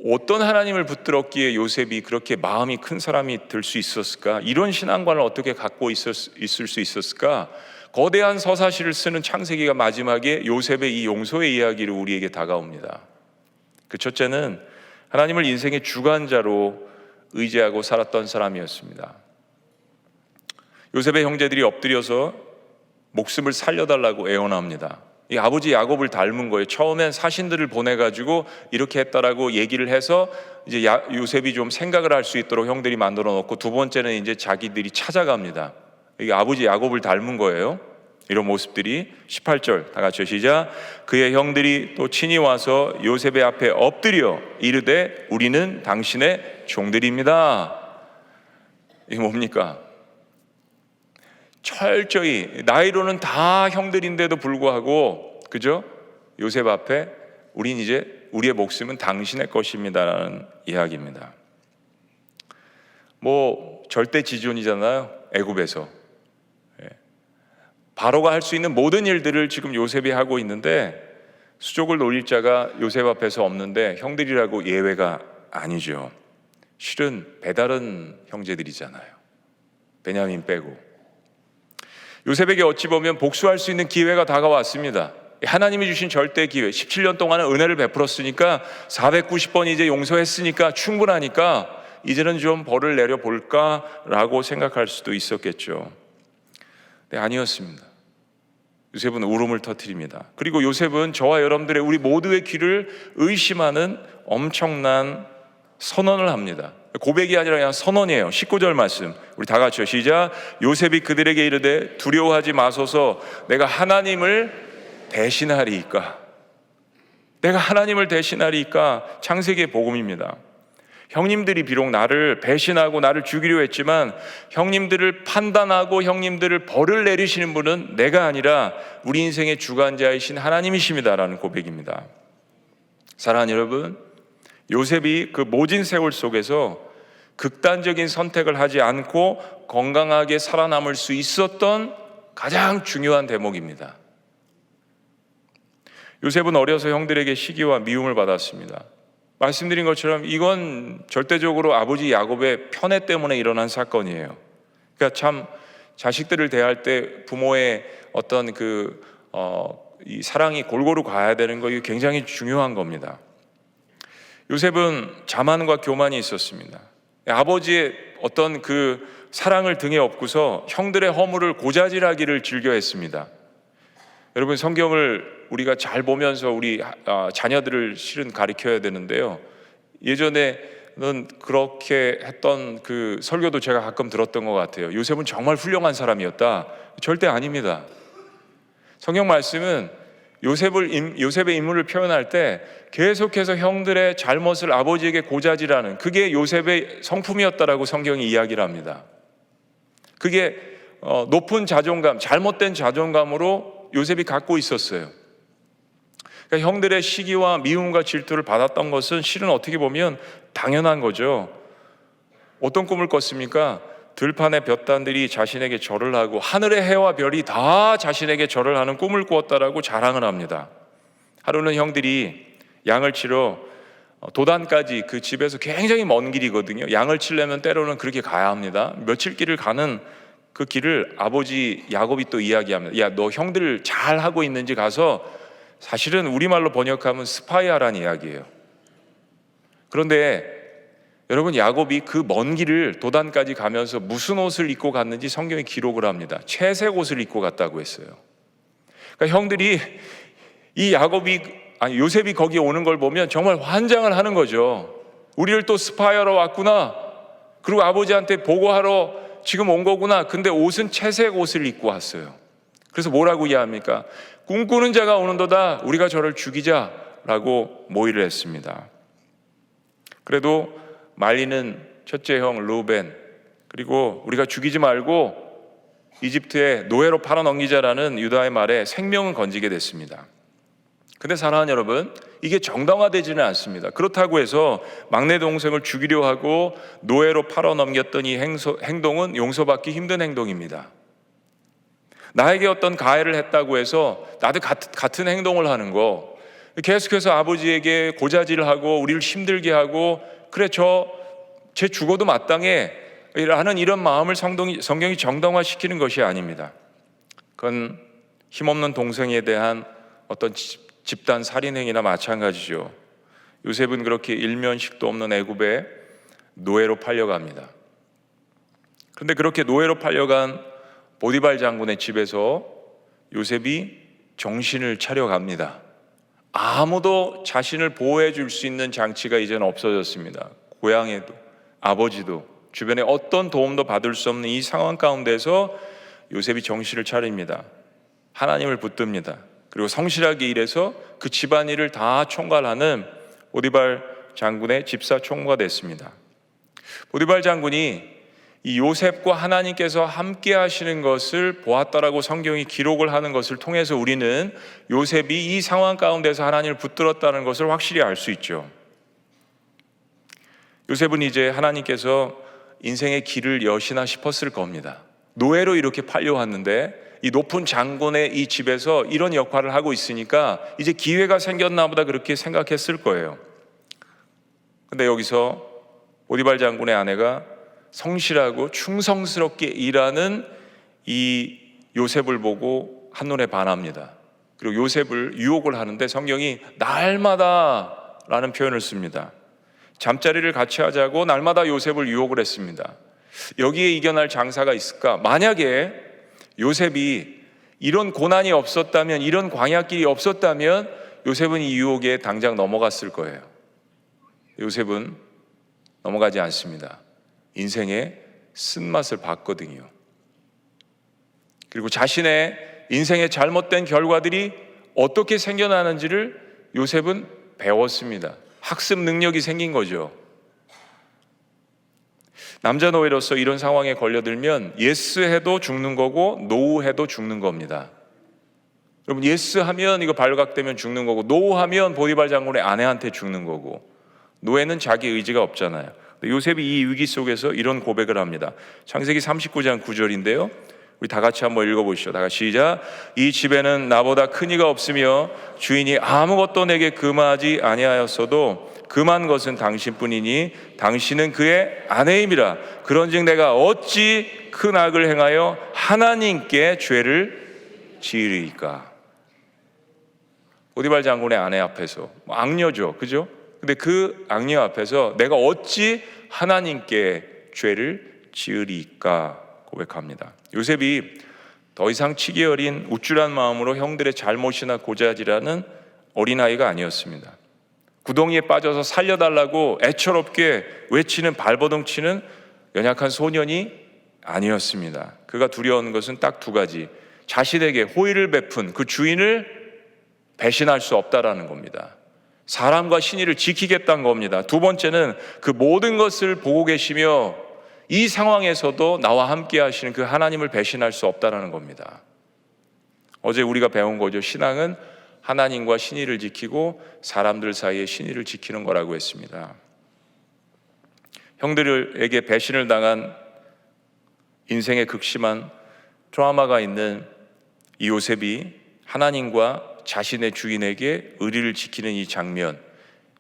어떤 하나님을 붙들었기에 요셉이 그렇게 마음이 큰 사람이 될 수 있었을까? 이런 신앙관을 어떻게 갖고 있을 수 있었을까? 거대한 서사시를 쓰는 창세기가 마지막에 요셉의 이 용서의 이야기를 우리에게 다가옵니다. 그 첫째는 하나님을 인생의 주관자로 의지하고 살았던 사람이었습니다. 요셉의 형제들이 엎드려서 목숨을 살려달라고 애원합니다. 이 아버지 야곱을 닮은 거예요. 처음엔 사신들을 보내가지고 이렇게 했다라고 얘기를 해서 이제 요셉이 좀 생각을 할 수 있도록 형들이 만들어 놓고, 두 번째는 이제 자기들이 찾아갑니다. 이게 아버지 야곱을 닮은 거예요. 이런 모습들이. 18절 다 같이 시작. 그의 형들이 또 친히 와서 요셉의 앞에 엎드려 이르되 우리는 당신의 종들입니다. 이게 뭡니까? 철저히 나이로는 다 형들인데도 불구하고, 그죠? 요셉 앞에 우린 이제 우리의 목숨은 당신의 것입니다라는 이야기입니다. 뭐 절대 지존이잖아요. 애굽에서 바로가 할 수 있는 모든 일들을 지금 요셉이 하고 있는데 수족을 노릴 자가 요셉 앞에서 없는데 형들이라고 예외가 아니죠. 실은 배다른 형제들이잖아요. 베냐민 빼고. 요셉에게 어찌 보면 복수할 수 있는 기회가 다가왔습니다. 하나님이 주신 절대 기회, 17년 동안은 은혜를 베풀었으니까 490번 이제 용서했으니까 충분하니까 이제는 좀 벌을 내려볼까라고 생각할 수도 있었겠죠. 네, 아니었습니다. 요셉은 울음을 터뜨립니다. 그리고 요셉은 저와 여러분들의, 우리 모두의 귀를 의심하는 엄청난 선언을 합니다. 고백이 아니라 그냥 선언이에요. 19절 말씀 우리 다 같이요. 시작. 요셉이 그들에게 이르되 두려워하지 마소서, 내가 하나님을 대신하리이까. 내가 하나님을 대신하리이까. 창세기의 복음입니다. 형님들이 비록 나를 배신하고 나를 죽이려 했지만 형님들을 판단하고 형님들을 벌을 내리시는 분은 내가 아니라 우리 인생의 주관자이신 하나님이십니다라는 고백입니다. 사랑하는 여러분, 요셉이 그 모진 세월 속에서 극단적인 선택을 하지 않고 건강하게 살아남을 수 있었던 가장 중요한 대목입니다. 요셉은 어려서 형들에게 시기와 미움을 받았습니다. 말씀드린 것처럼 이건 절대적으로 아버지 야곱의 편애 때문에 일어난 사건이에요. 그러니까 참 자식들을 대할 때 부모의 어떤 이 사랑이 골고루 가야 되는 거, 이게 굉장히 중요한 겁니다. 요셉은 자만과 교만이 있었습니다. 아버지의 어떤 그 사랑을 등에 업고서 형들의 허물을 고자질하기를 즐겨했습니다. 여러분, 성경을 우리가 잘 보면서 우리 자녀들을 실은 가르쳐야 되는데요. 예전에는 그렇게 했던 그 설교도 제가 가끔 들었던 것 같아요. 요셉은 정말 훌륭한 사람이었다. 절대 아닙니다. 성경 말씀은 요셉의 인물을 표현할 때 계속해서 형들의 잘못을 아버지에게 고자질하는, 그게 요셉의 성품이었다라고 성경이 이야기를 합니다. 그게 높은 자존감, 잘못된 자존감으로 요셉이 갖고 있었어요. 그러니까 형들의 시기와 미움과 질투를 받았던 것은 실은 어떻게 보면 당연한 거죠. 어떤 꿈을 꿨습니까? 들판의 볕단들이 자신에게 절을 하고 하늘의 해와 별이 다 자신에게 절을 하는 꿈을 꾸었다라고 자랑을 합니다. 하루는 형들이 양을 치러 도단까지, 그 집에서 굉장히 먼 길이거든요. 양을 치려면 때로는 그렇게 가야 합니다. 며칠 길을 가는 그 길을 아버지 야곱이 또 이야기합니다. 야, 너 형들 잘 하고 있는지 가서, 사실은 우리말로 번역하면 스파이하라는 이야기예요. 그런데 여러분, 야곱이 그 먼 길을 도단까지 가면서 무슨 옷을 입고 갔는지 성경이 기록을 합니다. 채색 옷을 입고 갔다고 했어요. 그러니까 형들이 요셉이 거기에 오는 걸 보면 정말 환장을 하는 거죠. 우리를 또 스파이하러 왔구나. 그리고 아버지한테 보고하러 지금 온 거구나. 근데 옷은 채색 옷을 입고 왔어요. 그래서 뭐라고 이야기합니까? 꿈꾸는 자가 오는도다. 우리가 저를 죽이자라고 모의를 했습니다. 그래도 말리는 첫째 형 르우벤, 그리고 우리가 죽이지 말고 이집트에 노예로 팔아넘기자라는 유다의 말에 생명은 건지게 됐습니다. 근데 사랑하는 여러분, 이게 정당화되지는 않습니다. 그렇다고 해서 막내 동생을 죽이려 하고 노예로 팔아넘겼던 이 행동은 용서받기 힘든 행동입니다. 나에게 어떤 가해를 했다고 해서 나도 같은 행동을 하는 거, 계속해서 아버지에게 고자질을 하고 우리를 힘들게 하고, 그래 쟤 죽어도 마땅해 라는 이런 마음을 성경이 정당화시키는 것이 아닙니다. 그건 힘없는 동생에 대한 어떤 집단 살인행위나 마찬가지죠. 요셉은 그렇게 일면식도 없는 애굽에 노예로 팔려갑니다. 그런데 그렇게 노예로 팔려간 보디발 장군의 집에서 요셉이 정신을 차려갑니다. 아무도 자신을 보호해 줄 수 있는 장치가 이제는 없어졌습니다. 고향에도 아버지도 주변에 어떤 도움도 받을 수 없는 이 상황 가운데서 요셉이 정신을 차립니다. 하나님을 붙듭니다. 그리고 성실하게 일해서 그 집안일을 다 총괄하는 보디발 장군의 집사 총무가 됐습니다. 보디발 장군이 이 요셉과 하나님께서 함께 하시는 것을 보았다라고 성경이 기록을 하는 것을 통해서 우리는 요셉이 이 상황 가운데서 하나님을 붙들었다는 것을 확실히 알 수 있죠. 요셉은 이제 하나님께서 인생의 길을 여시나 싶었을 겁니다. 노예로 이렇게 팔려왔는데 이 높은 장군의 이 집에서 이런 역할을 하고 있으니까 이제 기회가 생겼나 보다 그렇게 생각했을 거예요. 근데 여기서 보디발 장군의 아내가 성실하고 충성스럽게 일하는 이 요셉을 보고 한눈에 반합니다. 그리고 요셉을 유혹을 하는데 성경이 날마다 라는 표현을 씁니다. 잠자리를 같이 하자고 날마다 요셉을 유혹을 했습니다. 여기에 이겨낼 장사가 있을까? 만약에 요셉이 이런 고난이 없었다면, 이런 광야길이 없었다면 요셉은 이 유혹에 당장 넘어갔을 거예요. 요셉은 넘어가지 않습니다. 인생의 쓴맛을 봤거든요. 그리고 자신의 인생의 잘못된 결과들이 어떻게 생겨나는지를 요셉은 배웠습니다. 학습 능력이 생긴 거죠. 남자 노예로서 이런 상황에 걸려들면 예스 해도 죽는 거고 노우 해도 죽는 겁니다. 여러분, 예스 하면 이거 발각되면 죽는 거고, 노우 하면 보디발 장군의 아내한테 죽는 거고, 노예는 자기 의지가 없잖아요. 요셉이 이 위기 속에서 이런 고백을 합니다. 창세기 39장 9절인데요. 우리 다 같이 한번 읽어보시죠. 다 같이 시작. 이 집에는 나보다 큰 이가 없으며 주인이 아무것도 내게 금하지 아니하였어도 금한 것은 당신뿐이니 당신은 그의 아내임이라. 그런즉 내가 어찌 큰 악을 행하여 하나님께 죄를 지으리이까. 보디발 장군의 아내 앞에서, 악녀죠, 그죠? 근데 그 악녀 앞에서 내가 어찌 하나님께 죄를 지으리이까 고백합니다. 요셉이 더 이상 치기 어린 우쭐한 마음으로 형들의 잘못이나 고자질하는 어린아이가 아니었습니다. 구덩이에 빠져서 살려달라고 애처롭게 외치는 발버둥 치는 연약한 소년이 아니었습니다. 그가 두려운 것은 딱 두 가지. 자신에게 호의를 베푼 그 주인을 배신할 수 없다라는 겁니다. 사람과 신의를 지키겠다는 겁니다. 두 번째는 그 모든 것을 보고 계시며 이 상황에서도 나와 함께 하시는 그 하나님을 배신할 수 없다라는 겁니다. 어제 우리가 배운 거죠. 신앙은 하나님과 신의를 지키고 사람들 사이의 신의를 지키는 거라고 했습니다. 형들에게 배신을 당한 인생의 극심한 트라우마가 있는 이 요셉이 하나님과 자신의 주인에게 의리를 지키는 이 장면,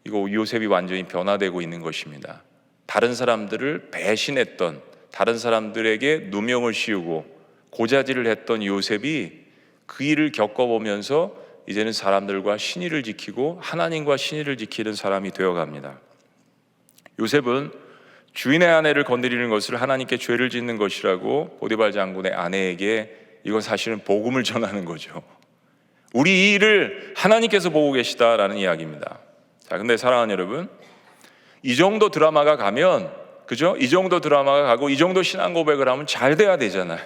이거 요셉이 완전히 변화되고 있는 것입니다. 다른 사람들을 배신했던, 다른 사람들에게 누명을 씌우고 고자질을 했던 요셉이 그 일을 겪어보면서 이제는 사람들과 신의를 지키고 하나님과 신의를 지키는 사람이 되어갑니다. 요셉은 주인의 아내를 건드리는 것을 하나님께 죄를 짓는 것이라고 보디발 장군의 아내에게, 이건 사실은 복음을 전하는 거죠. 우리 이 일을 하나님께서 보고 계시다라는 이야기입니다. 자, 근데 사랑하는 여러분, 이 정도 드라마가 가면, 그죠? 이 정도 드라마가 가고 이 정도 신앙 고백을 하면 잘 돼야 되잖아요.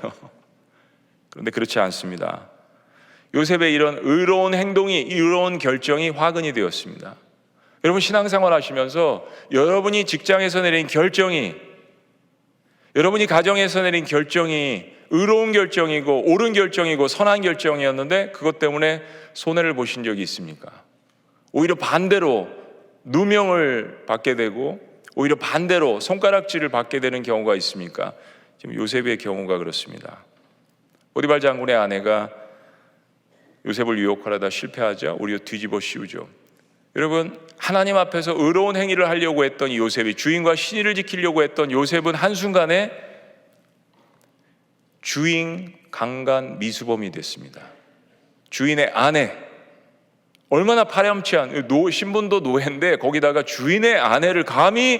그런데 그렇지 않습니다. 요셉의 이런 의로운 행동이, 의로운 결정이 화근이 되었습니다. 여러분 신앙생활 하시면서 여러분이 직장에서 내린 결정이, 여러분이 가정에서 내린 결정이 의로운 결정이고 옳은 결정이고 선한 결정이었는데 그것 때문에 손해를 보신 적이 있습니까? 오히려 반대로 누명을 받게 되고 오히려 반대로 손가락질을 받게 되는 경우가 있습니까? 지금 요셉의 경우가 그렇습니다. 보디발 장군의 아내가 요셉을 유혹하려다 실패하자 오히려 뒤집어 씌우죠. 여러분, 하나님 앞에서 의로운 행위를 하려고 했던 요셉이, 주인과 신의를 지키려고 했던 요셉은 한순간에 주인 강간 미수범이 됐습니다. 주인의 아내, 얼마나 파렴치한, 신분도 노예인데 거기다가 주인의 아내를 감히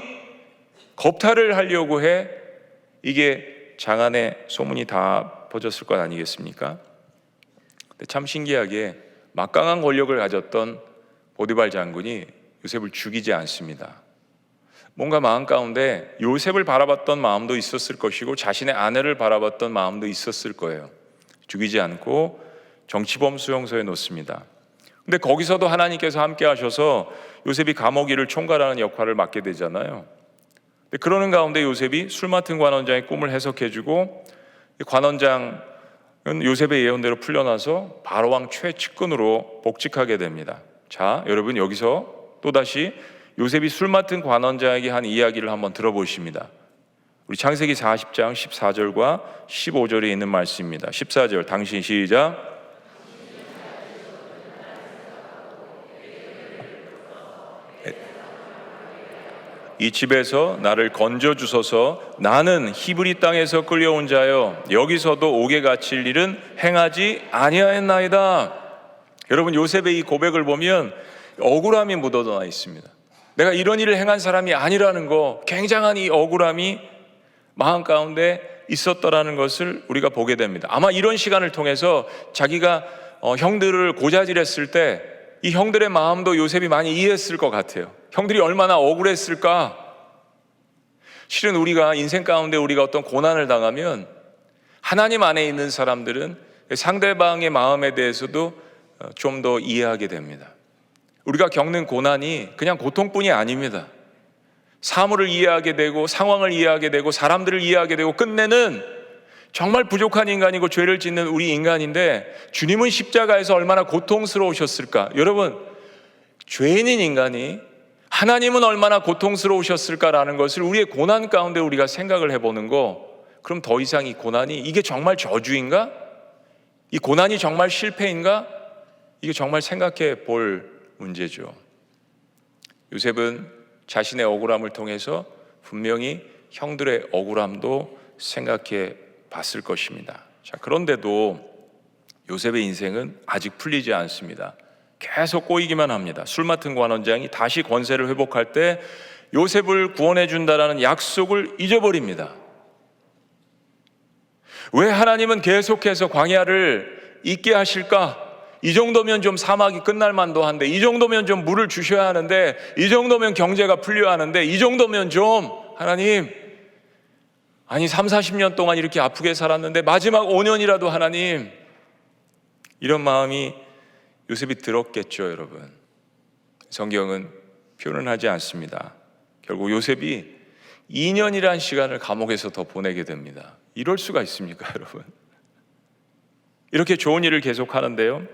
겁탈을 하려고 해. 이게 장안에 소문이 다 퍼졌을 것 아니겠습니까? 근데 참 신기하게 막강한 권력을 가졌던 보디발 장군이 요셉을 죽이지 않습니다. 뭔가 마음 가운데 요셉을 바라봤던 마음도 있었을 것이고 자신의 아내를 바라봤던 마음도 있었을 거예요. 죽이지 않고 정치범 수용소에 놓습니다. 근데 거기서도 하나님께서 함께 하셔서 요셉이 감옥 일을 총괄하는 역할을 맡게 되잖아요. 근데 그러는 가운데 요셉이 술 맡은 관원장의 꿈을 해석해주고, 관원장은 요셉의 예언대로 풀려나서 바로왕 최측근으로 복직하게 됩니다. 자, 여러분 여기서 또다시 요셉이 술 맡은 관원장에게 한 이야기를 한번 들어보십니다. 우리 창세기 40장 14절과 15절에 있는 말씀입니다. 14절 당신 시작. 이 집에서 나를 건져 주소서. 나는 히브리 땅에서 끌려온 자여 여기서도 옥에 갇힐 일은 행하지 아니하였나이다. 여러분, 요셉의 이 고백을 보면 억울함이 묻어나 있습니다. 내가 이런 일을 행한 사람이 아니라는 거, 굉장한 이 억울함이 마음 가운데 있었더라는 것을 우리가 보게 됩니다. 아마 이런 시간을 통해서 자기가 형들을 고자질했을 때 이 형들의 마음도 요셉이 많이 이해했을 것 같아요. 형들이 얼마나 억울했을까. 실은 우리가 인생 가운데 우리가 어떤 고난을 당하면 하나님 안에 있는 사람들은 상대방의 마음에 대해서도 좀 더 이해하게 됩니다. 우리가 겪는 고난이 그냥 고통뿐이 아닙니다. 사물을 이해하게 되고 상황을 이해하게 되고 사람들을 이해하게 되고 끝내는 정말 부족한 인간이고 죄를 짓는 우리 인간인데 주님은 십자가에서 얼마나 고통스러우셨을까. 여러분, 죄인인 인간이 하나님은 얼마나 고통스러우셨을까라는 것을 우리의 고난 가운데 우리가 생각을 해보는 거, 그럼 더 이상 이 고난이 이게 정말 저주인가? 이 고난이 정말 실패인가? 이게 정말 생각해 볼 문제죠. 요셉은 자신의 억울함을 통해서 분명히 형들의 억울함도 생각해 봤을 것입니다. 자, 그런데도 요셉의 인생은 아직 풀리지 않습니다. 계속 꼬이기만 합니다. 술 맡은 관원장이 다시 권세를 회복할 때 요셉을 구원해 준다라는 약속을 잊어버립니다. 왜 하나님은 계속해서 광야를 있게 하실까? 이 정도면 좀 사막이 끝날 만도 한데, 이 정도면 좀 물을 주셔야 하는데, 이 정도면 경제가 풀려야 하는데, 이 정도면 좀 하나님, 아니 30-40년 동안 이렇게 아프게 살았는데 마지막 5년이라도 하나님, 이런 마음이 요셉이 들었겠죠. 여러분, 성경은 표현은 하지 않습니다. 결국 요셉이 2년이란 시간을 감옥에서 더 보내게 됩니다. 이럴 수가 있습니까, 여러분? 이렇게 좋은 일을 계속 하는데요,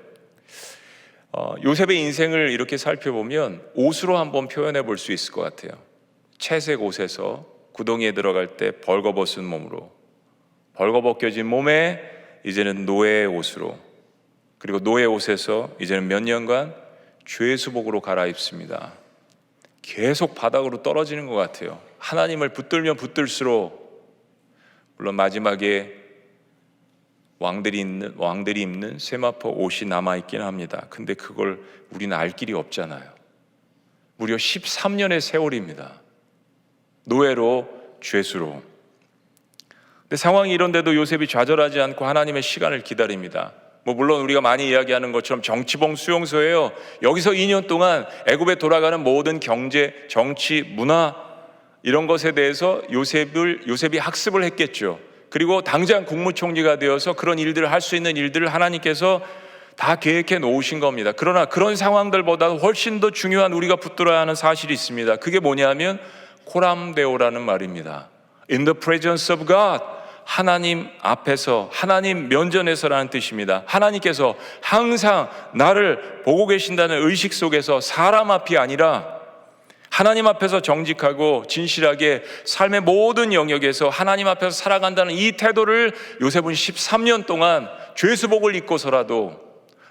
요셉의 인생을 이렇게 살펴보면 옷으로 한번 표현해 볼 수 있을 것 같아요. 채색 옷에서 구덩이에 들어갈 때 벌거벗은 몸으로, 벌거벗겨진 몸에 이제는 노예의 옷으로, 그리고 노예 옷에서 이제는 몇 년간 죄수복으로 갈아입습니다. 계속 바닥으로 떨어지는 것 같아요. 하나님을 붙들면 붙들수록, 물론 마지막에 왕들이 입는 세마포 옷이 남아있긴 합니다. 근데 그걸 우리는 알 길이 없잖아요. 무려 13년의 세월입니다. 노예로, 죄수로. 근데 상황이 이런데도 요셉이 좌절하지 않고 하나님의 시간을 기다립니다. 물론 우리가 많이 이야기하는 것처럼 정치범 수용소예요. 여기서 2년 동안 애굽에 돌아가는 모든 경제, 정치, 문화 이런 것에 대해서 요셉이 학습을 했겠죠. 그리고 당장 국무총리가 되어서 그런 일들을 할 수 있는 일들을 하나님께서 다 계획해 놓으신 겁니다. 그러나 그런 상황들보다 훨씬 더 중요한 우리가 붙들어야 하는 사실이 있습니다. 그게 뭐냐면 코람데오라는 말입니다. In the presence of God, 하나님 앞에서, 하나님 면전에서라는 뜻입니다. 하나님께서 항상 나를 보고 계신다는 의식 속에서 사람 앞이 아니라 하나님 앞에서 정직하고 진실하게 삶의 모든 영역에서 하나님 앞에서 살아간다는 이 태도를 요셉은 13년 동안 죄수복을 입고서라도,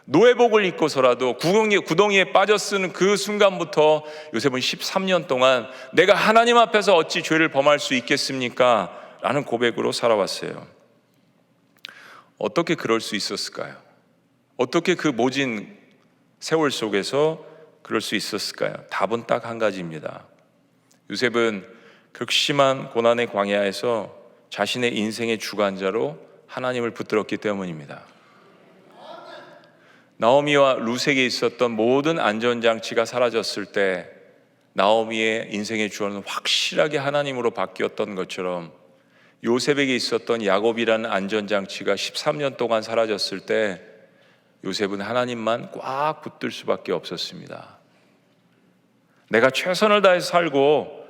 노예복을 입고서라도 구덩이에 빠져 쓰는 그 순간부터 요셉은 13년 동안 내가 하나님 앞에서 어찌 죄를 범할 수 있겠습니까? 라는 고백으로 살아왔어요. 어떻게 그럴 수 있었을까요? 어떻게 그 모진 세월 속에서 그럴 수 있었을까요? 답은 딱 한 가지입니다. 요셉은 극심한 고난의 광야에서 자신의 인생의 주관자로 하나님을 붙들었기 때문입니다. 나오미와 루색에 있었던 모든 안전장치가 사라졌을 때 나오미의 인생의 주관은 확실하게 하나님으로 바뀌었던 것처럼 요셉에게 있었던 야곱이라는 안전장치가 13년 동안 사라졌을 때 요셉은 하나님만 꽉 붙들 수밖에 없었습니다. 내가 최선을 다해서 살고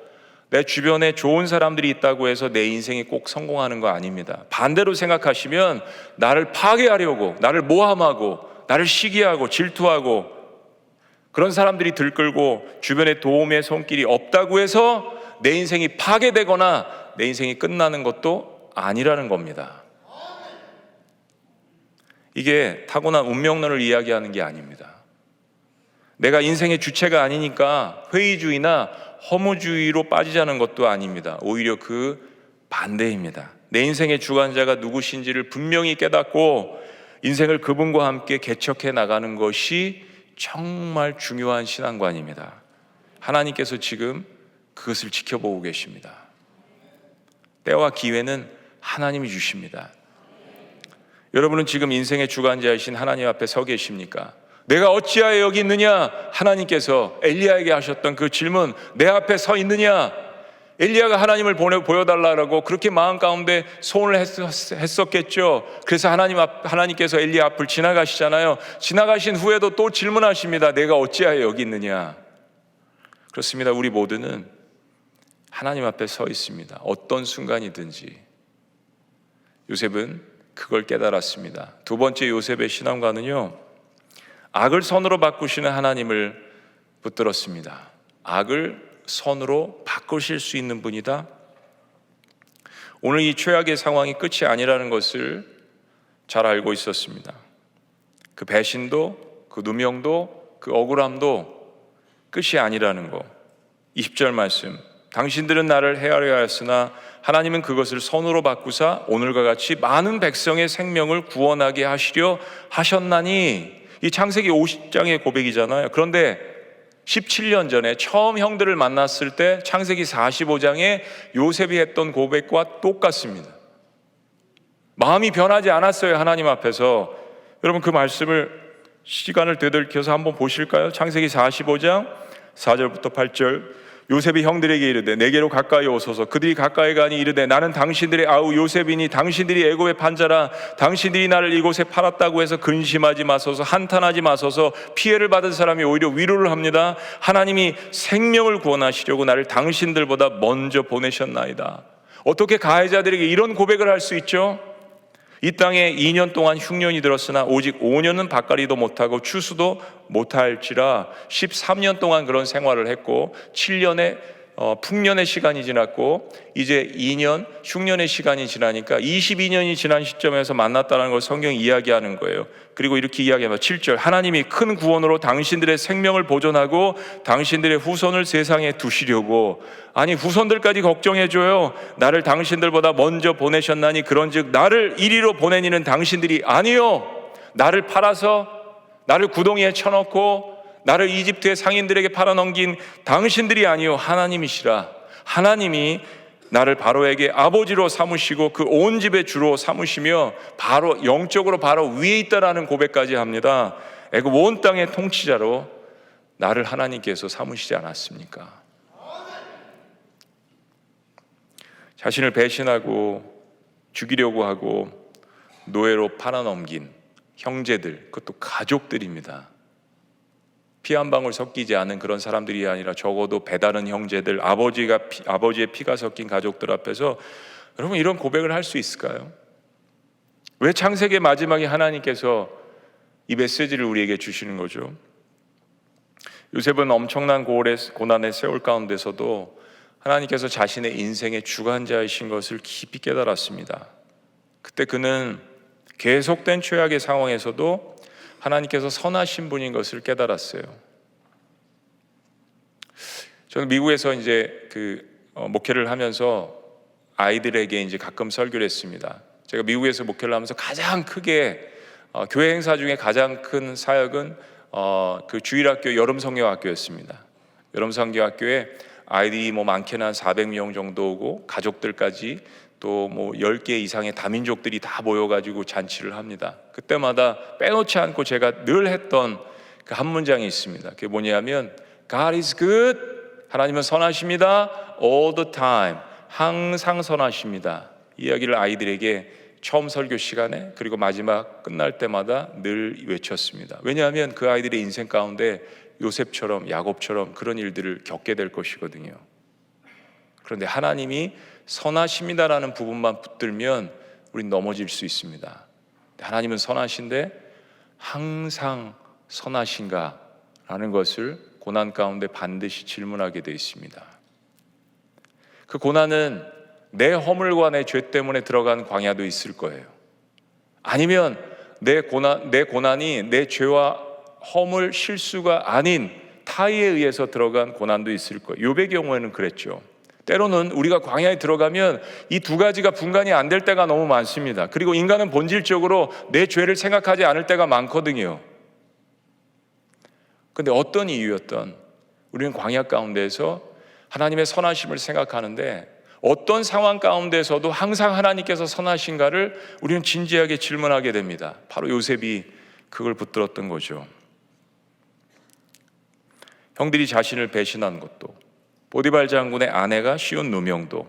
내 주변에 좋은 사람들이 있다고 해서 내 인생이 꼭 성공하는 거 아닙니다. 반대로 생각하시면 나를 파괴하려고, 나를 모함하고, 나를 시기하고 질투하고 그런 사람들이 들끓고 주변에 도움의 손길이 없다고 해서 내 인생이 파괴되거나 내 인생이 끝나는 것도 아니라는 겁니다. 이게 타고난 운명론을 이야기하는 게 아닙니다. 내가 인생의 주체가 아니니까 회의주의나 허무주의로 빠지자는 것도 아닙니다. 오히려 그 반대입니다. 내 인생의 주관자가 누구신지를 분명히 깨닫고 인생을 그분과 함께 개척해 나가는 것이 정말 중요한 신앙관입니다. 하나님께서 지금 그것을 지켜보고 계십니다. 때와 기회는 하나님이 주십니다. 여러분은 지금 인생의 주관자이신 하나님 앞에 서 계십니까? 내가 어찌하여 여기 있느냐? 하나님께서 엘리야에게 하셨던 그 질문, 내 앞에 서 있느냐? 엘리야가 하나님을 보여달라고 그렇게 마음 가운데 소원을 했었겠죠. 그래서 하나님께서 엘리야 앞을 지나가시잖아요. 지나가신 후에도 또 질문하십니다. 내가 어찌하여 여기 있느냐? 그렇습니다. 우리 모두는 하나님 앞에 서 있습니다. 어떤 순간이든지. 요셉은 그걸 깨달았습니다. 두 번째 요셉의 신앙과는요, 악을 선으로 바꾸시는 하나님을 붙들었습니다. 악을 선으로 바꾸실 수 있는 분이다. 오늘 이 최악의 상황이 끝이 아니라는 것을 잘 알고 있었습니다. 그 배신도, 그 누명도, 그 억울함도 끝이 아니라는 거. 20절 말씀, 당신들은 나를 헤아려 하였으나 하나님은 그것을 선으로 바꾸사 오늘과 같이 많은 백성의 생명을 구원하게 하시려 하셨나니. 이 창세기 50장의 고백이잖아요. 그런데 17년 전에 처음 형들을 만났을 때 창세기 45장에 요셉이 했던 고백과 똑같습니다. 마음이 변하지 않았어요. 하나님 앞에서. 여러분 그 말씀을 시간을 되돌켜서 한번 보실까요? 창세기 45장 4절부터 8절. 요셉이 형들에게 이르되 내게로 가까이 오소서. 그들이 가까이 가니 이르되 나는 당신들의 아우 요셉이니 당신들이 애굽의 판자라. 당신들이 나를 이곳에 팔았다고 해서 근심하지 마소서. 한탄하지 마소서. 피해를 받은 사람이 오히려 위로를 합니다. 하나님이 생명을 구원하시려고 나를 당신들보다 먼저 보내셨나이다. 어떻게 가해자들에게 이런 고백을 할 수 있죠? 이 땅에 2년 동안 흉년이 들었으나 오직 5년은 밭갈이도 못하고 추수도 못할지라 13년 동안 그런 생활을 했고 7년의 풍년의 시간이 지났고 이제 2년 흉년의 시간이 지나니까 22년이 지난 시점에서 만났다는 걸 성경이 이야기하는 거예요. 그리고 이렇게 이야기합니다. 7절, 하나님이 큰 구원으로 당신들의 생명을 보존하고 당신들의 후손을 세상에 두시려고. 아니 후손들까지 걱정해줘요. 나를 당신들보다 먼저 보내셨나니 그런즉 나를 이리로 보내니는 당신들이 아니요, 나를 팔아서 나를 구덩이에 쳐넣고 나를 이집트의 상인들에게 팔아넘긴 당신들이 아니요 하나님이시라. 하나님이 나를 바로에게 아버지로 삼으시고 그 온 집의 주로 삼으시며 바로 영적으로 바로 위에 있다라는 고백까지 합니다. 애굽 온 땅의 통치자로 나를 하나님께서 삼으시지 않았습니까? 자신을 배신하고 죽이려고 하고 노예로 팔아넘긴 형제들, 그것도 가족들입니다. 피 한 방울 섞이지 않은 그런 사람들이 아니라 적어도 배다른 형제들, 아버지의 피가 섞인 가족들 앞에서 여러분 이런 고백을 할 수 있을까요? 왜 창세기 마지막에 하나님께서 이 메시지를 우리에게 주시는 거죠? 요셉은 엄청난 고난의 세월 가운데서도 하나님께서 자신의 인생의 주관자이신 것을 깊이 깨달았습니다. 그때 그는 계속된 최악의 상황에서도 하나님께서 선하신 분인 것을 깨달았어요. 저는 미국에서 이제 목회를 하면서 아이들에게 이제 가끔 설교를 했습니다. 제가 미국에서 목회를 하면서 가장 크게 교회 행사 중에 가장 큰 사역은 그 주일학교 여름성경학교였습니다. 여름성경학교에 아이들이 많게는 한 400명 정도 오고 가족들까지 또 10개 이상의 다민족들이 다 모여가지고 잔치를 합니다. 그때마다 빼놓지 않고 제가 늘 했던 그 한 문장이 있습니다. 그게 뭐냐면 God is good, 하나님은 선하십니다. All the time, 항상 선하십니다. 이 이야기를 아이들에게 처음 설교 시간에 그리고 마지막 끝날 때마다 늘 외쳤습니다. 왜냐하면 그 아이들의 인생 가운데 요셉처럼 야곱처럼 그런 일들을 겪게 될 것이거든요. 그런데 하나님이 선하십니다라는 부분만 붙들면 우린 넘어질 수 있습니다. 하나님은 선하신데 항상 선하신가라는 것을 고난 가운데 반드시 질문하게 되어 있습니다. 그 고난은 내 허물과 내 죄 때문에 들어간 광야도 있을 거예요. 아니면 내 고난이 내 죄와 허물 실수가 아닌 타의에 의해서 들어간 고난도 있을 거예요. 욥의 경우에는 그랬죠. 때로는 우리가 광야에 들어가면 이 두 가지가 분간이 안 될 때가 너무 많습니다. 그리고 인간은 본질적으로 내 죄를 생각하지 않을 때가 많거든요. 근데 어떤 이유였던 우리는 광야 가운데에서 하나님의 선하심을 생각하는데 어떤 상황 가운데서도 항상 하나님께서 선하신가를 우리는 진지하게 질문하게 됩니다. 바로 요셉이 그걸 붙들었던 거죠. 형들이 자신을 배신한 것도, 보디발 장군의 아내가 씌운 누명도,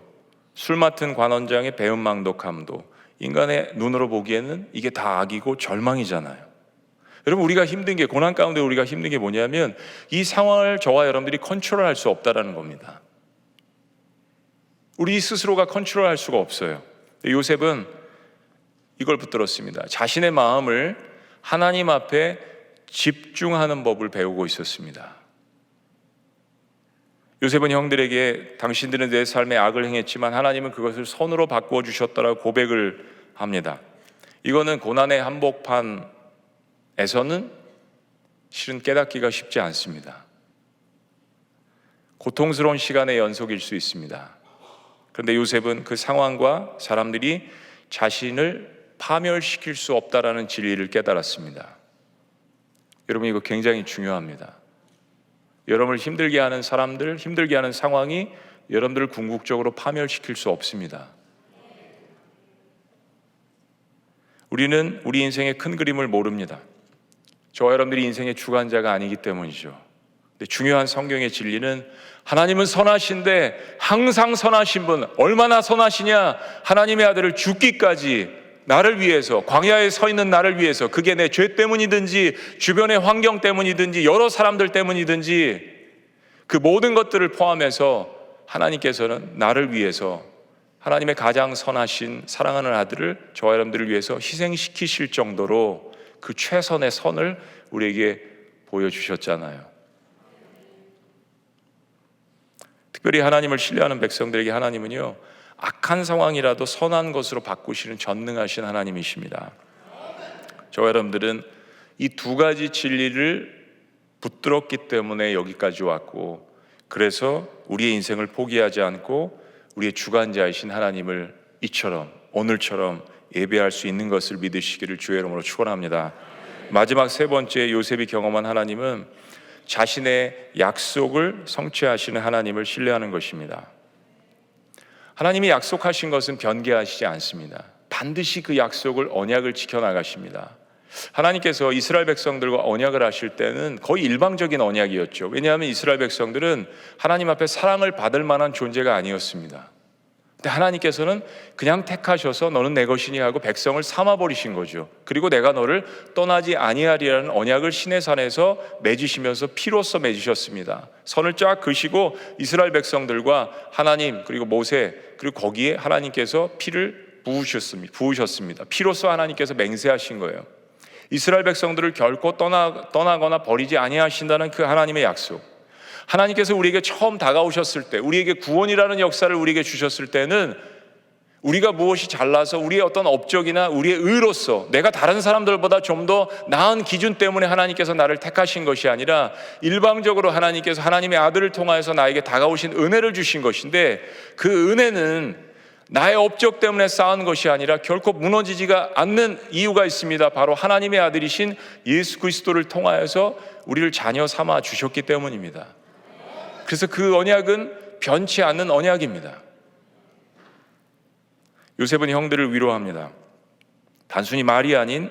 술 맡은 관원장의 배은망덕함도 인간의 눈으로 보기에는 이게 다 악이고 절망이잖아요. 여러분, 우리가 힘든 게, 고난 가운데 우리가 힘든 게 뭐냐면 이 상황을 저와 여러분들이 컨트롤할 수 없다라는 겁니다. 우리 스스로가 컨트롤할 수가 없어요. 요셉은 이걸 붙들었습니다. 자신의 마음을 하나님 앞에 집중하는 법을 배우고 있었습니다. 요셉은 형들에게 당신들은 내 삶에 악을 행했지만 하나님은 그것을 선으로 바꾸어 주셨다라고 고백을 합니다. 이거는 고난의 한복판에서는 실은 깨닫기가 쉽지 않습니다. 고통스러운 시간의 연속일 수 있습니다. 그런데 요셉은 그 상황과 사람들이 자신을 파멸시킬 수 없다라는 진리를 깨달았습니다. 여러분, 이거 굉장히 중요합니다. 여러분을 힘들게 하는 사람들, 힘들게 하는 상황이 여러분들을 궁극적으로 파멸시킬 수 없습니다. 우리는 우리 인생의 큰 그림을 모릅니다. 저와 여러분들이 인생의 주관자가 아니기 때문이죠. 근데 중요한 성경의 진리는 하나님은 선하신데 항상 선하신 분, 얼마나 선하시냐, 하나님의 아들을 죽기까지 나를 위해서, 광야에 서 있는 나를 위해서, 그게 내 죄 때문이든지 주변의 환경 때문이든지 여러 사람들 때문이든지 그 모든 것들을 포함해서 하나님께서는 나를 위해서 하나님의 가장 선하신 사랑하는 아들을 저와 여러분들을 위해서 희생시키실 정도로 그 최선의 선을 우리에게 보여주셨잖아요. 특별히 하나님을 신뢰하는 백성들에게 하나님은요, 악한 상황이라도 선한 것으로 바꾸시는 전능하신 하나님이십니다. 저와 여러분들은 이 두 가지 진리를 붙들었기 때문에 여기까지 왔고, 그래서 우리의 인생을 포기하지 않고 우리의 주관자이신 하나님을 이처럼 오늘처럼 예배할 수 있는 것을 믿으시기를 주의 이름으로 축원합니다. 마지막 세 번째, 요셉이 경험한 하나님은 자신의 약속을 성취하시는 하나님을 신뢰하는 것입니다. 하나님이 약속하신 것은 변개하시지 않습니다. 반드시 그 약속을, 언약을 지켜나가십니다. 하나님께서 이스라엘 백성들과 언약을 하실 때는 거의 일방적인 언약이었죠. 왜냐하면 이스라엘 백성들은 하나님 앞에 사랑을 받을 만한 존재가 아니었습니다. 근데 하나님께서는 그냥 택하셔서 너는 내 것이니 하고 백성을 삼아버리신 거죠. 그리고 내가 너를 떠나지 아니하리라는 언약을 시내산에서 맺으시면서 피로써 맺으셨습니다. 선을 쫙 그시고 이스라엘 백성들과 하나님 그리고 모세 그리고 거기에 하나님께서 피를 부으셨습니다. 피로써 하나님께서 맹세하신 거예요. 이스라엘 백성들을 결코 떠나거나 버리지 아니하신다는 그 하나님의 약속. 하나님께서 우리에게 처음 다가오셨을 때, 우리에게 구원이라는 역사를 우리에게 주셨을 때는 우리가 무엇이 잘나서 우리의 어떤 업적이나 우리의 의로서 내가 다른 사람들보다 좀 더 나은 기준 때문에 하나님께서 나를 택하신 것이 아니라 일방적으로 하나님께서 하나님의 아들을 통하여서 나에게 다가오신 은혜를 주신 것인데, 그 은혜는 나의 업적 때문에 쌓은 것이 아니라 결코 무너지지가 않는 이유가 있습니다. 바로 하나님의 아들이신 예수 그리스도를 통하여서 우리를 자녀 삼아 주셨기 때문입니다. 그래서 그 언약은 변치 않는 언약입니다. 요셉은 형들을 위로합니다. 단순히 말이 아닌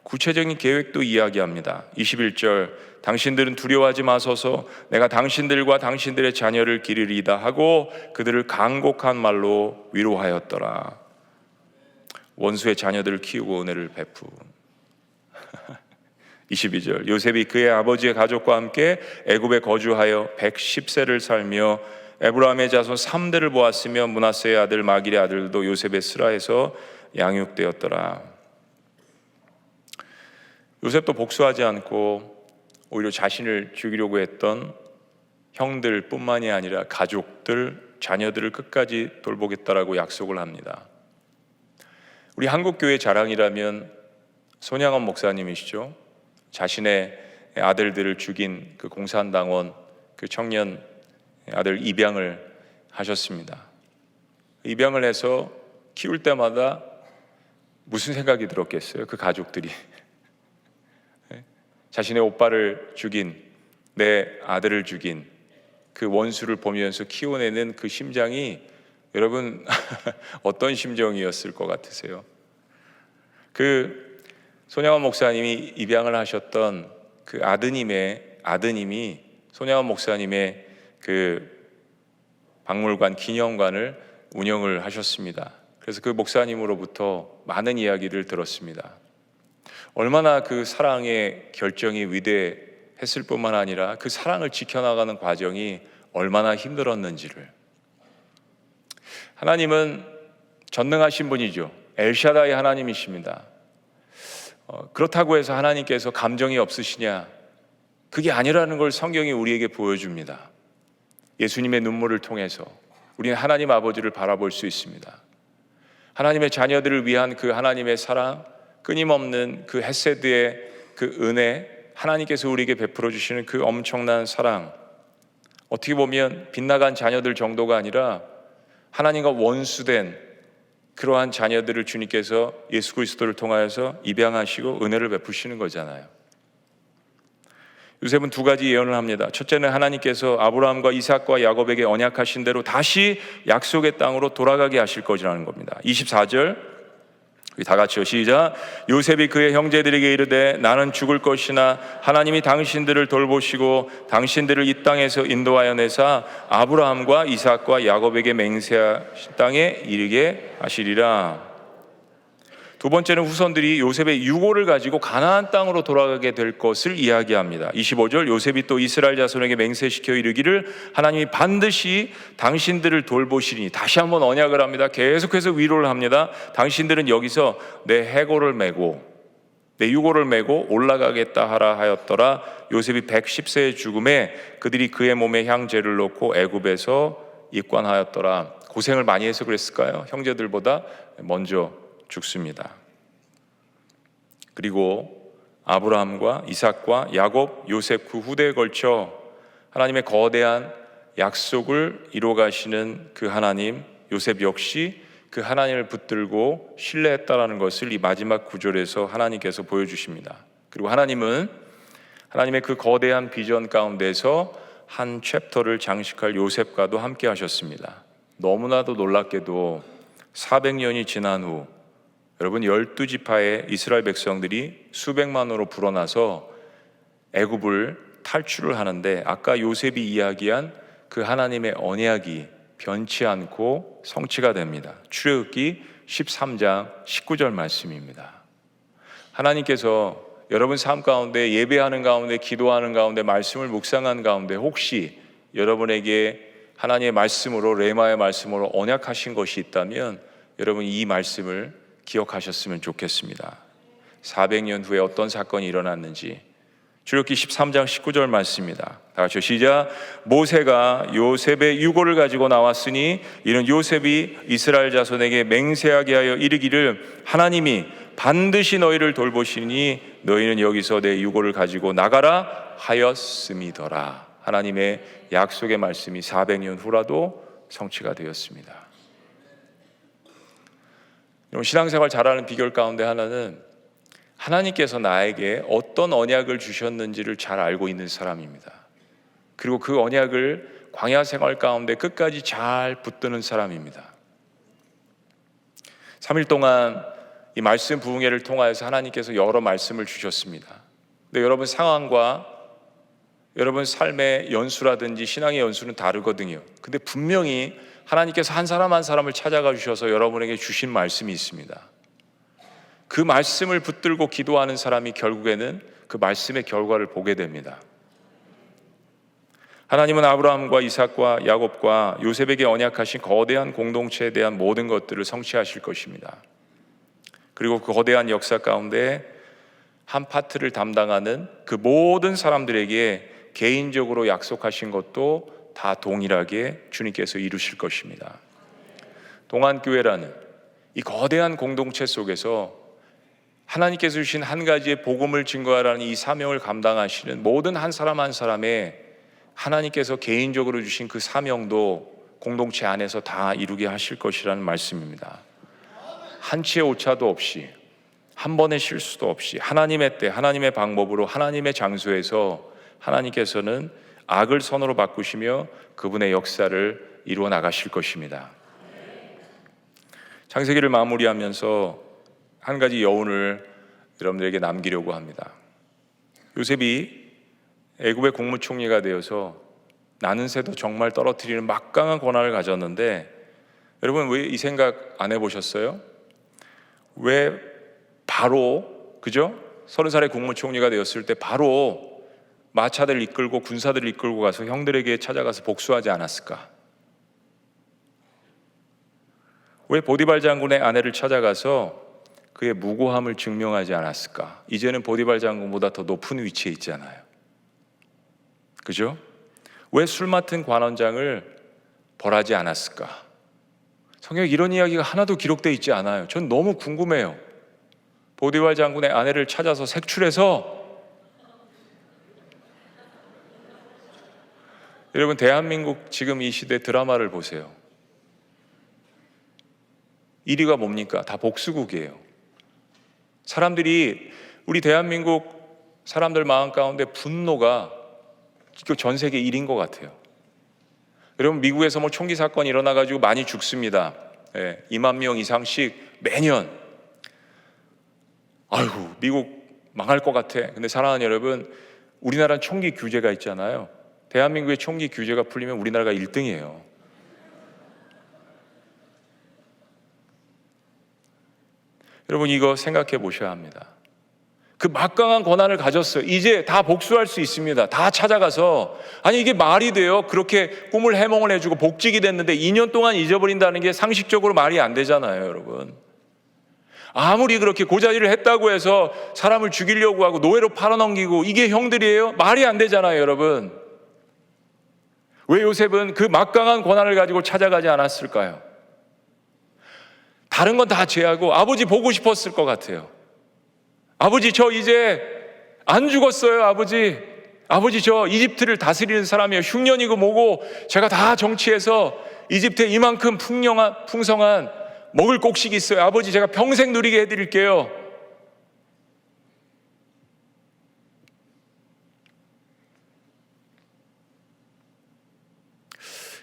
구체적인 계획도 이야기합니다. 21절, 당신들은 두려워하지 마소서, 내가 당신들과 당신들의 자녀를 기르리이다 하고 그들을 간곡한 말로 위로하였더라. 원수의 자녀들을 키우고 은혜를 베푸. 22절, 요셉이 그의 아버지의 가족과 함께 애굽에 거주하여 110세를 살며 에브라임의 자손 3대를 보았으며 므낫세의 아들 마길의 아들도 요셉의 스라에서 양육되었더라. 요셉도 복수하지 않고 오히려 자신을 죽이려고 했던 형들뿐만이 아니라 가족들, 자녀들을 끝까지 돌보겠다라고 약속을 합니다. 우리 한국교회 자랑이라면 손양원 목사님이시죠. 자신의 아들들을 죽인 그 공산당원 그 청년 아들 입양을 하셨습니다. 입양을 해서 키울 때마다 무슨 생각이 들었겠어요? 그 가족들이 자신의 오빠를 죽인, 내 아들을 죽인 그 원수를 보면서 키워내는 그 심장이 여러분 어떤 심정이었을 것 같으세요? 그 손양원 목사님이 입양을 하셨던 그 아드님이 손양원 목사님의 그 박물관, 기념관을 운영을 하셨습니다. 그래서 그 목사님으로부터 많은 이야기를 들었습니다. 얼마나 그 사랑의 결정이 위대했을 뿐만 아니라 그 사랑을 지켜나가는 과정이 얼마나 힘들었는지를. 하나님은 전능하신 분이죠. 엘샤다이 하나님이십니다. 그렇다고 해서 하나님께서 감정이 없으시냐? 그게 아니라는 걸 성경이 우리에게 보여줍니다. 예수님의 눈물을 통해서 우리는 하나님 아버지를 바라볼 수 있습니다. 하나님의 자녀들을 위한 그 하나님의 사랑, 끊임없는 그 헤세드의 그 은혜, 하나님께서 우리에게 베풀어 주시는 그 엄청난 사랑, 어떻게 보면 빗나간 자녀들 정도가 아니라 하나님과 원수된 그러한 자녀들을 주님께서 예수 그리스도를 통하여서 입양하시고 은혜를 베푸시는 거잖아요. 요셉은 두 가지 예언을 합니다. 첫째는 하나님께서 아브라함과 이삭과 야곱에게 언약하신 대로 다시 약속의 땅으로 돌아가게 하실 것이라는 겁니다. 24절 다 같이요, 시작. 요셉이 그의 형제들에게 이르되 나는 죽을 것이나 하나님이 당신들을 돌보시고 당신들을 이 땅에서 인도하여 내사 아브라함과 이삭과 야곱에게 맹세하신 땅에 이르게 하시리라. 두 번째는 후손들이 요셉의 유고를 가지고 가나안 땅으로 돌아가게 될 것을 이야기합니다. 25절, 요셉이 또 이스라엘 자손에게 맹세시켜 이르기를 하나님이 반드시 당신들을 돌보시리니. 다시 한번 언약을 합니다. 계속해서 위로를 합니다. 당신들은 여기서 내 해골을 메고 내 유고를 메고 올라가겠다 하라 하였더라. 요셉이 110세의 죽음에 그들이 그의 몸에 향제를 놓고 애굽에서 입관하였더라. 고생을 많이 해서 그랬을까요? 형제들보다 먼저 죽습니다. 그리고 아브라함과 이삭과 야곱, 요셉 그 후대에 걸쳐 하나님의 거대한 약속을 이루어가시는 그 하나님, 요셉 역시 그 하나님을 붙들고 신뢰했다라는 것을 이 마지막 구절에서 하나님께서 보여주십니다. 그리고 하나님은 하나님의 그 거대한 비전 가운데서 한 챕터를 장식할 요셉과도 함께 하셨습니다. 너무나도 놀랍게도 400년이 지난 후 여러분 12지파의 이스라엘 백성들이 수백만으로 불어나서 애굽을 탈출을 하는데 아까 요셉이 이야기한 그 하나님의 언약이 변치 않고 성취가 됩니다. 출애굽기 13장 19절 말씀입니다. 하나님께서 여러분 삶 가운데, 예배하는 가운데, 기도하는 가운데, 말씀을 묵상한 가운데 혹시 여러분에게 하나님의 말씀으로, 레마의 말씀으로 언약하신 것이 있다면 여러분 이 말씀을 기억하셨으면 좋겠습니다. 400년 후에 어떤 사건이 일어났는지 출애굽기 13장 19절 말씀입니다. 다 같이 시작. 모세가 요셉의 유고를 가지고 나왔으니 이는 요셉이 이스라엘 자손에게 맹세하게 하여 이르기를 하나님이 반드시 너희를 돌보시니 너희는 여기서 내 유고를 가지고 나가라 하였음이더라. 하나님의 약속의 말씀이 400년 후라도 성취가 되었습니다. 신앙생활 잘하는 비결 가운데 하나는 하나님께서 나에게 어떤 언약을 주셨는지를 잘 알고 있는 사람입니다. 그리고 그 언약을 광야 생활 가운데 끝까지 잘 붙드는 사람입니다. 3일 동안 이 말씀 부흥회를 통하여서 하나님께서 여러 말씀을 주셨습니다. 근데 여러분 상황과 여러분 삶의 연수라든지 신앙의 연수는 다르거든요. 근데 분명히 하나님께서 한 사람 한 사람을 찾아가 주셔서 여러분에게 주신 말씀이 있습니다. 그 말씀을 붙들고 기도하는 사람이 결국에는 그 말씀의 결과를 보게 됩니다. 하나님은 아브라함과 이삭과 야곱과 요셉에게 언약하신 거대한 공동체에 대한 모든 것들을 성취하실 것입니다. 그리고 그 거대한 역사 가운데 한 파트를 담당하는 그 모든 사람들에게 개인적으로 약속하신 것도 다 동일하게 주님께서 이루실 것입니다. 동안교회라는 이 거대한 공동체 속에서 하나님께서 주신 한 가지의 복음을 증거하라는 이 사명을 감당하시는 모든 한 사람 한 사람의 하나님께서 개인적으로 주신 그 사명도 공동체 안에서 다 이루게 하실 것이라는 말씀입니다. 한치의 오차도 없이, 한 번의 실수도 없이 하나님의 때, 하나님의 방법으로, 하나님의 장소에서 하나님께서는 악을 선으로 바꾸시며 그분의 역사를 이루어 나가실 것입니다. 창세기를 마무리하면서 한 가지 여운을 여러분들에게 남기려고 합니다. 요셉이 애굽의 국무총리가 되어서 나는 새도 정말 떨어뜨리는 막강한 권한을 가졌는데, 여러분 왜 이 생각 안 해보셨어요? 왜 바로, 그죠? 30살의 국무총리가 되었을 때 바로 마차들 이끌고 군사들을 이끌고 가서 형들에게 찾아가서 복수하지 않았을까? 왜 보디발 장군의 아내를 찾아가서 그의 무고함을 증명하지 않았을까? 이제는 보디발 장군보다 더 높은 위치에 있잖아요. 그죠? 왜 술 맡은 관원장을 벌하지 않았을까? 성경에 이런 이야기가 하나도 기록되어 있지 않아요. 전 너무 궁금해요. 보디발 장군의 아내를 찾아서 색출해서, 여러분 대한민국 지금 이 시대 드라마를 보세요. 1위가 뭡니까? 다 복수국이에요. 사람들이, 우리 대한민국 사람들 마음 가운데 분노가 전 세계 1위인 것 같아요. 여러분 미국에서 뭐 총기 사건이 일어나가지고 많이 죽습니다. 2만 명 이상씩 매년. 아이고 미국 망할 것 같아. 근데 사랑하는 여러분, 우리나라는 총기 규제가 있잖아요. 대한민국의 총기 규제가 풀리면 우리나라가 1등이에요. 여러분 이거 생각해 보셔야 합니다. 그 막강한 권한을 가졌어요. 이제 다 복수할 수 있습니다. 다 찾아가서. 아니 이게 말이 돼요? 그렇게 꿈을 해몽을 해주고 복직이 됐는데 2년 동안 잊어버린다는 게 상식적으로 말이 안 되잖아요, 여러분. 아무리 그렇게 고자질을 했다고 해서 사람을 죽이려고 하고 노예로 팔아넘기고 이게 형들이에요? 말이 안 되잖아요, 여러분. 왜 요셉은 그 막강한 권한을 가지고 찾아가지 않았을까요? 다른 건 다 제하고 아버지 보고 싶었을 것 같아요. 아버지 저 이제 안 죽었어요. 아버지 저 이집트를 다스리는 사람이에요. 흉년이고 뭐고 제가 다 정치해서 이집트에 이만큼 풍성한 먹을 곡식이 있어요. 아버지 제가 평생 누리게 해드릴게요.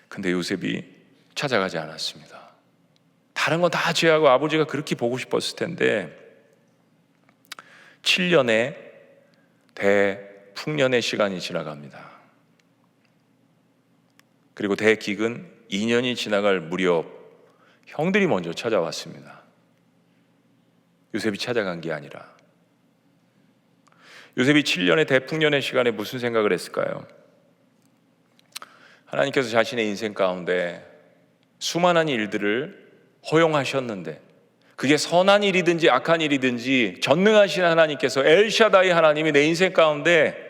근데 요셉이 찾아가지 않았습니다. 다른 건 다 제하고 아버지가 그렇게 보고 싶었을 텐데 7년의 대풍년의 시간이 지나갑니다. 그리고 대기근 2년이 지나갈 무렵 형들이 먼저 찾아왔습니다. 요셉이 찾아간 게 아니라. 요셉이 7년의 대풍년의 시간에 무슨 생각을 했을까요? 하나님께서 자신의 인생 가운데 수많은 일들을 허용하셨는데 그게 선한 일이든지 악한 일이든지 전능하신 하나님께서 엘샤다이 하나님이 내 인생 가운데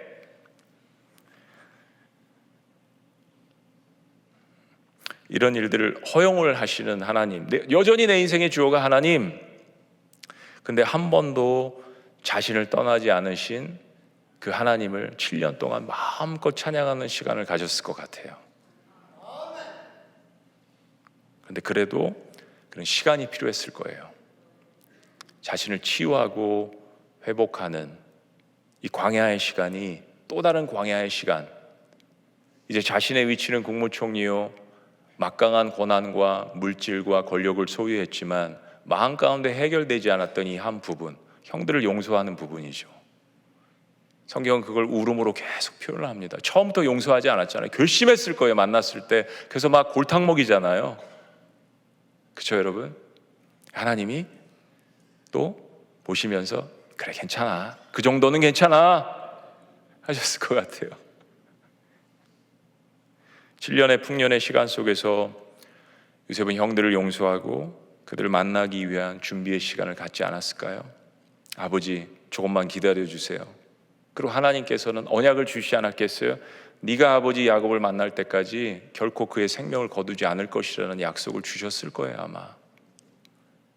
이런 일들을 허용을 하시는 하나님, 여전히 내 인생의 주어가 하나님, 근데 한 번도 자신을 떠나지 않으신 그 하나님을 7년 동안 마음껏 찬양하는 시간을 가졌을 것 같아요. 근데 그래도 그런 시간이 필요했을 거예요. 자신을 치유하고 회복하는 이 광야의 시간이 또 다른 광야의 시간. 이제 자신의 위치는 국무총리요, 막강한 권한과 물질과 권력을 소유했지만 마음 가운데 해결되지 않았던 이 한 부분, 형들을 용서하는 부분이죠. 성경은 그걸 울음으로 계속 표현을 합니다. 처음부터 용서하지 않았잖아요. 결심했을 거예요, 만났을 때. 그래서 막 골탕 먹이잖아요. 그렇죠, 여러분? 하나님이 또 보시면서 그래, 괜찮아, 그 정도는 괜찮아 하셨을 것 같아요. 7년의 풍년의 시간 속에서 요셉은 형들을 용서하고 그들을 만나기 위한 준비의 시간을 갖지 않았을까요? 아버지, 조금만 기다려 주세요. 그리고 하나님께서는 언약을 주시지 않았겠어요? 네가 아버지 야곱을 만날 때까지 결코 그의 생명을 거두지 않을 것이라는 약속을 주셨을 거예요, 아마.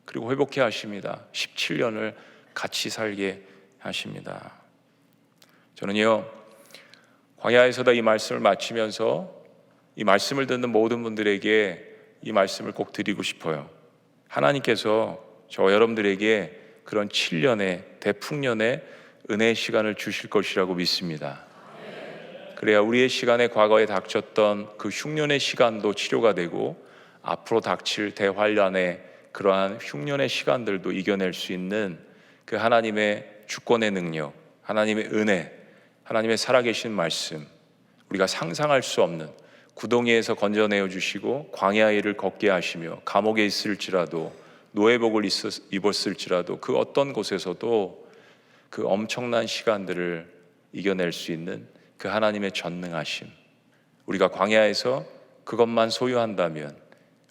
그리고 회복해 하십니다. 17년을 같이 살게 하십니다. 저는요, 광야에서다 이 말씀을 마치면서 이 말씀을 듣는 모든 분들에게 이 말씀을 꼭 드리고 싶어요. 하나님께서 저 여러분들에게 그런 7년의 대풍년의 은혜의 시간을 주실 것이라고 믿습니다. 그래야 우리의 시간에 과거에 닥쳤던 그 흉년의 시간도 치료가 되고 앞으로 닥칠 대환란의 그러한 흉년의 시간들도 이겨낼 수 있는 그 하나님의 주권의 능력, 하나님의 은혜, 하나님의 살아계신 말씀, 우리가 상상할 수 없는 구덩이에서 건져내어 주시고 광야의 길을 걷게 하시며 감옥에 있을지라도 노예복을 입었을지라도 그 어떤 곳에서도 그 엄청난 시간들을 이겨낼 수 있는 그 하나님의 전능하심, 우리가 광야에서 그것만 소유한다면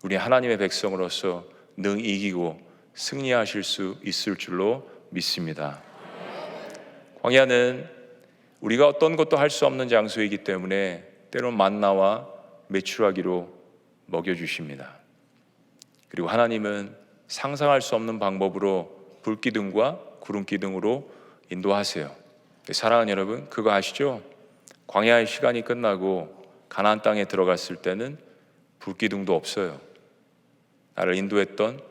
우리 하나님의 백성으로서 능 이기고 승리하실 수 있을 줄로 믿습니다. 광야는 우리가 어떤 것도 할 수 없는 장소이기 때문에 때로는 만나와 메추라기로 먹여주십니다. 그리고 하나님은 상상할 수 없는 방법으로 불기둥과 구름기둥으로 인도하세요. 사랑하는 여러분, 그거 아시죠? 광야의 시간이 끝나고 가나안 땅에 들어갔을 때는 불기둥도 없어요. 나를 인도했던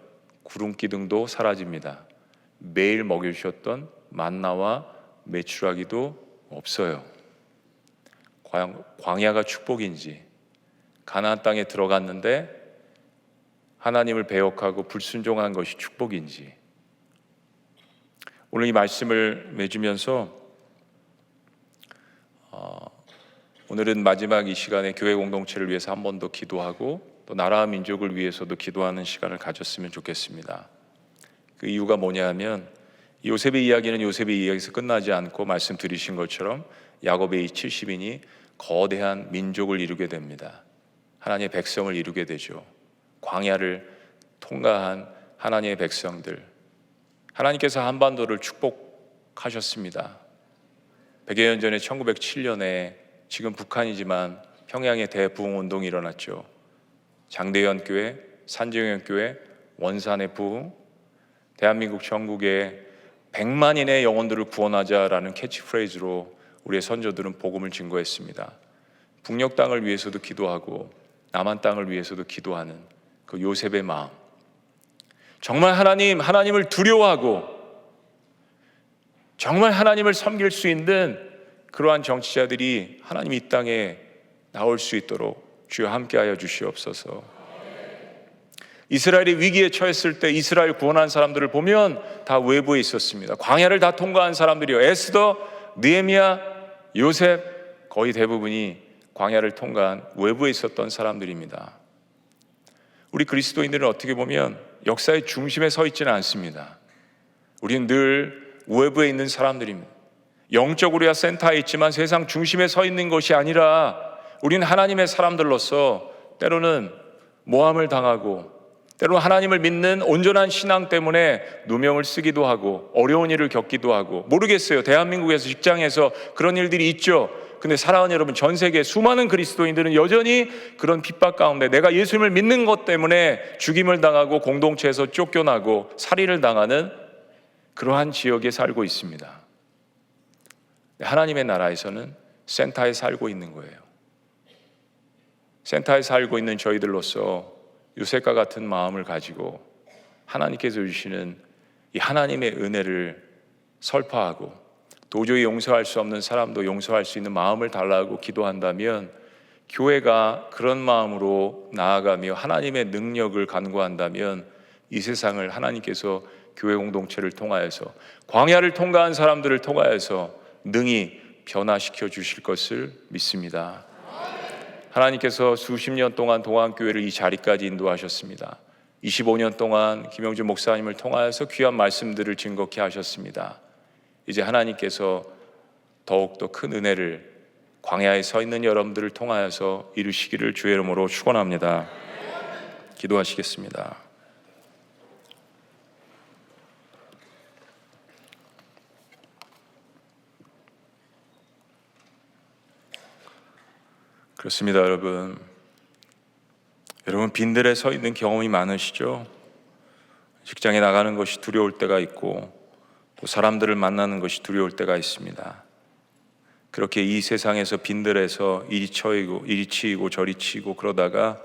구름기둥도 사라집니다. 매일 먹여주셨던 만나와 메추라기도 없어요. 광야가 축복인지, 가나안 땅에 들어갔는데 하나님을 배역하고 불순종한 것이 축복인지, 오늘 이 말씀을 맺으면서 오늘은 마지막 이 시간에 교회 공동체를 위해서 한 번 더 기도하고 또 나라와 민족을 위해서도 기도하는 시간을 가졌으면 좋겠습니다. 그 이유가 뭐냐 하면 요셉의 이야기는 요셉의 이야기에서 끝나지 않고 말씀드리신 것처럼 야곱의 이 70인이 거대한 민족을 이루게 됩니다. 하나님의 백성을 이루게 되죠. 광야를 통과한 하나님의 백성들, 하나님께서 한반도를 축복하셨습니다. 100여 년 전에 1907년에 지금 북한이지만 평양에 대부흥운동이 일어났죠. 장대현 교회, 산정현 교회, 원산의 부흥, 대한민국 전국에 100만인의 영혼들을 구원하자라는 캐치프레이즈로 우리의 선조들은 복음을 증거했습니다. 북녘 땅을 위해서도 기도하고 남한 땅을 위해서도 기도하는 그 요셉의 마음, 정말 하나님을 두려워하고 정말 하나님을 섬길 수 있는 그러한 정치자들이 하나님 이 땅에 나올 수 있도록 주여 함께하여 주시옵소서. 이스라엘이 위기에 처했을 때 이스라엘 구원한 사람들을 보면 다 외부에 있었습니다. 광야를 다 통과한 사람들이요, 에스더, 느헤미야, 요셉, 거의 대부분이 광야를 통과한 외부에 있었던 사람들입니다. 우리 그리스도인들은 어떻게 보면 역사의 중심에 서 있지는 않습니다. 우리는 늘 외부에 있는 사람들입니다. 영적으로야 센터에 있지만 세상 중심에 서 있는 것이 아니라 우리는 하나님의 사람들로서 때로는 모함을 당하고, 때로는 하나님을 믿는 온전한 신앙 때문에 누명을 쓰기도 하고 어려운 일을 겪기도 하고, 모르겠어요, 대한민국에서 직장에서 그런 일들이 있죠. 근데 사랑하는 여러분, 전 세계 수많은 그리스도인들은 여전히 그런 핍박 가운데 내가 예수님을 믿는 것 때문에 죽임을 당하고 공동체에서 쫓겨나고 살인을 당하는 그러한 지역에 살고 있습니다. 하나님의 나라에서는 센터에 살고 있는 거예요. 센터에 살고 있는 저희들로서 요셉과 같은 마음을 가지고 하나님께서 주시는 이 하나님의 은혜를 설파하고, 도저히 용서할 수 없는 사람도 용서할 수 있는 마음을 달라고 기도한다면, 교회가 그런 마음으로 나아가며 하나님의 능력을 간구한다면 이 세상을 하나님께서 교회 공동체를 통하여서, 광야를 통과한 사람들을 통하여서 능히 변화시켜 주실 것을 믿습니다. 하나님께서 수십 년 동안 동안교회를 이 자리까지 인도하셨습니다. 25년 동안 김영준 목사님을 통하여서 귀한 말씀들을 증거케 하셨습니다. 이제 하나님께서 더욱더 큰 은혜를 광야에 서 있는 여러분들을 통하여서 이루시기를 주의 이름으로 축원합니다. 기도하시겠습니다. 그렇습니다. 여러분 빈들에 서 있는 경험이 많으시죠? 직장에 나가는 것이 두려울 때가 있고, 또 사람들을 만나는 것이 두려울 때가 있습니다. 그렇게 이 세상에서 빈들에서 이리 치이고 저리 치이고 그러다가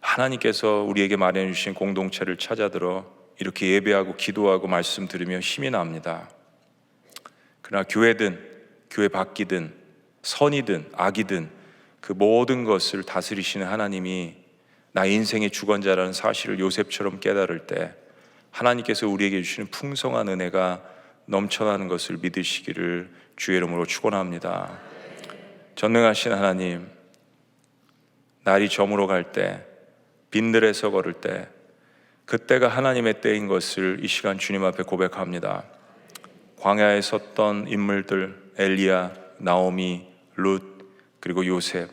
하나님께서 우리에게 마련해 주신 공동체를 찾아들어 이렇게 예배하고 기도하고 말씀 들으며 힘이 납니다. 그러나 교회든 교회 밖이든 선이든 악이든 그 모든 것을 다스리시는 하나님이 나의 인생의 주권자라는 사실을 요셉처럼 깨달을 때 하나님께서 우리에게 주시는 풍성한 은혜가 넘쳐나는 것을 믿으시기를 주의 이름으로 축원합니다. 전능하신 하나님, 날이 저물어 갈 때, 빈들에서 걸을 때, 그때가 하나님의 때인 것을 이 시간 주님 앞에 고백합니다. 광야에 섰던 인물들, 엘리야, 나오미, 룻, 그리고 요셉,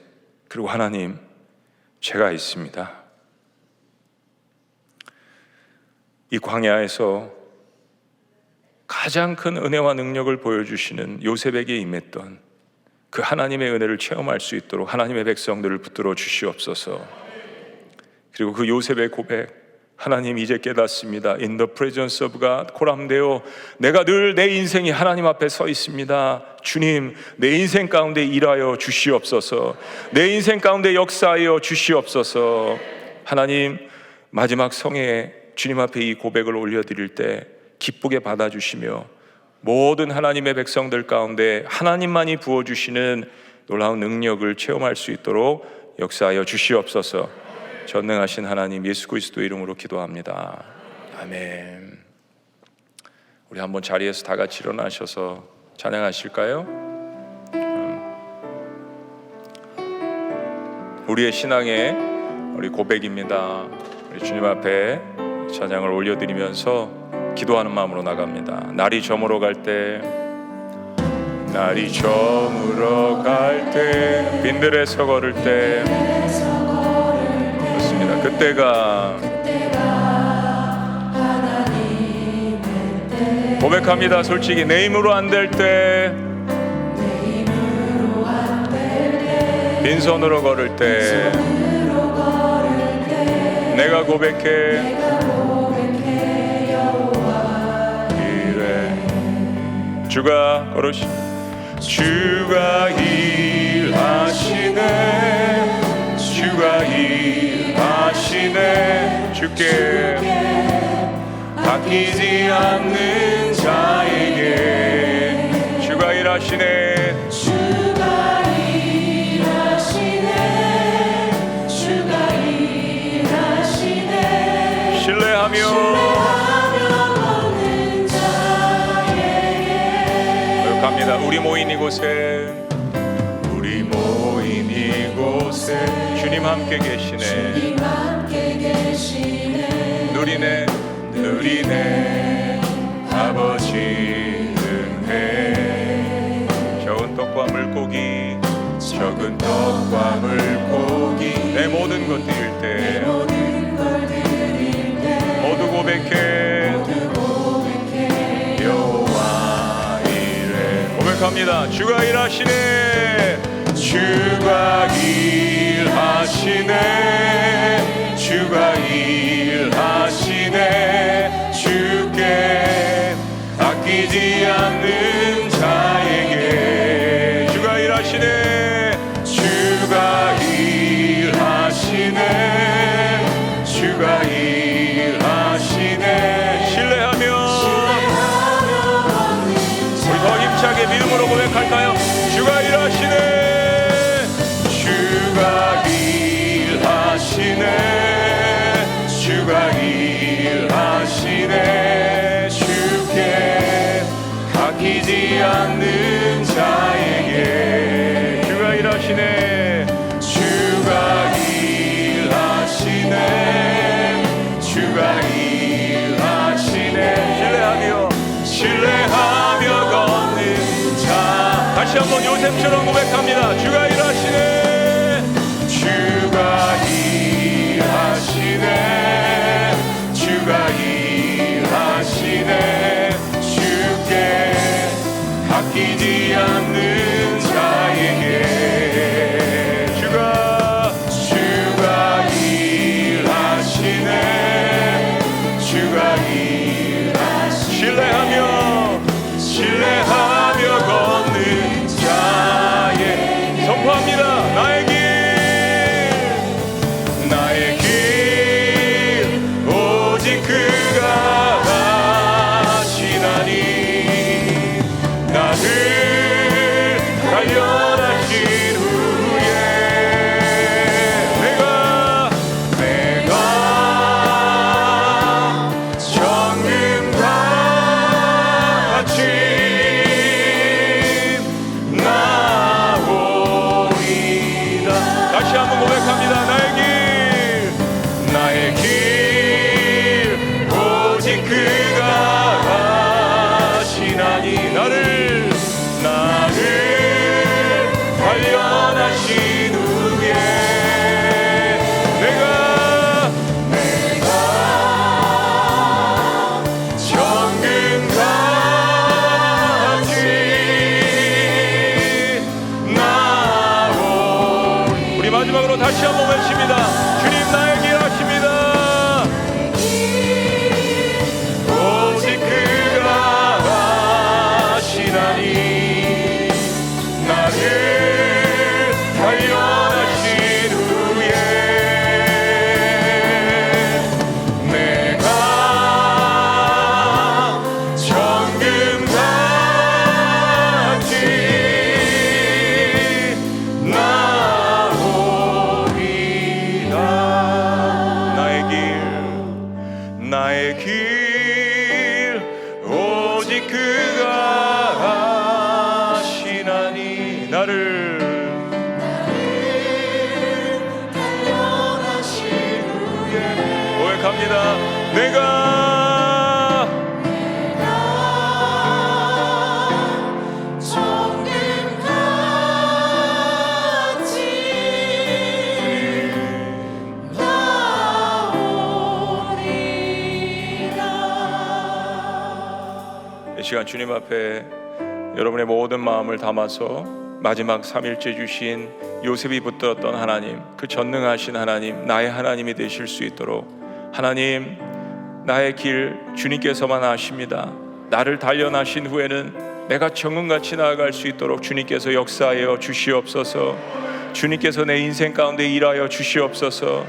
그리고 하나님, 제가 있습니다. 이 광야에서 가장 큰 은혜와 능력을 보여주시는 요셉에게 임했던 그 하나님의 은혜를 체험할 수 있도록 하나님의 백성들을 붙들어 주시옵소서. 그리고 그 요셉의 고백, 하나님 이제 깨닫습니다. In the presence of God, 코람데오, 내가 늘 내 인생이 하나님 앞에 서 있습니다. 주님, 내 인생 가운데 일하여 주시옵소서. 내 인생 가운데 역사하여 주시옵소서. 하나님, 마지막 성회에 주님 앞에 이 고백을 올려드릴 때 기쁘게 받아주시며 모든 하나님의 백성들 가운데 하나님만이 부어주시는 놀라운 능력을 체험할 수 있도록 역사하여 주시옵소서. 전능하신 하나님 예수 그리스도 이름으로 기도합니다. 아멘. 우리 한번 자리에서 다 같이 일어나셔서 찬양하실까요? 우리의 신앙의 우리 고백입니다. 우리 주님 앞에 찬양을 올려드리면서 기도하는 마음으로 나갑니다. 날이 저물어 갈 때, 날이 저물어 갈 때, 빈들에서 걸을 때, 그렇습니다. 그때가 고백합니다. 솔직히 내 힘으로 안 될 때, 빈손으로 걸을 때, 내가 고백해 이래 주가 걸으시 주가 일하시네, 주가 일하시네, 주께 바뀌지 않는 자에게 주가 일하시네, 주가 일하시네, 주가 일하시네, 신뢰하며 오는 자에게 갑니다. 우리 모인 이곳에, 우리 모인 이곳에 주님 함께 계시네. 주님 함께 계시네. 누리네 아버지 은혜. 적은 떡과 물고기 내 모든 것 드릴 때 모두 고백해 여호와 이래. 고백합니다. 주가 일하시네. 주가 일하시네. 주가 일하시네. 주께 아끼지 않는 자에게 주가 일하시네. 주가 일하시네. 주가 일하시네. 신뢰하며 우리 더 힘차게 믿음으로 고백할까요? 주가 일하시네. 주가 일하시네. 주가 일하시네. 주께 아끼지 않는 자에게 주가 일하시네. 주가 일하시네. 주가 일하시네. 신뢰하며 걷는 자. 다시 한번 요셉처럼 고백합니다. 주가 일하시네. 주가 일하시네. 주가 일하시네. 주께 아끼지 않는 자에게 주가 일하시네. 주가 신뢰하며 걷는 자의 선포합니다. 나의 길 오직 그가 하시나니 나를 단련하신 후에 내가 정금같이 나오리라. 다시 한번 고백합니다. 나의 길 오직 그가 하시나니 나를 단련하신 후에 내가 정금같이 나오리. 우리 마지막으로 다시 한번 외칩니다. 주님 나의 길 하십니다. 오직 그가 하시나니 나를 단련하신 후에 내가 정금같이 나오리라. 나의 길 오직 그가 하시나니 나를 단련하신 후에 고백합니다. 내가 이 시간 주님 앞에 여러분의 모든 마음을 담아서 마지막 3일째 주신 요셉이 붙들었던 하나님, 그 전능하신 하나님, 나의 하나님이 되실 수 있도록 하나님, 나의 길 주님께서만 아십니다. 나를 단련하신 후에는 내가 정금같이 나아갈 수 있도록 주님께서 역사하여 주시옵소서. 주님께서 내 인생 가운데 일하여 주시옵소서.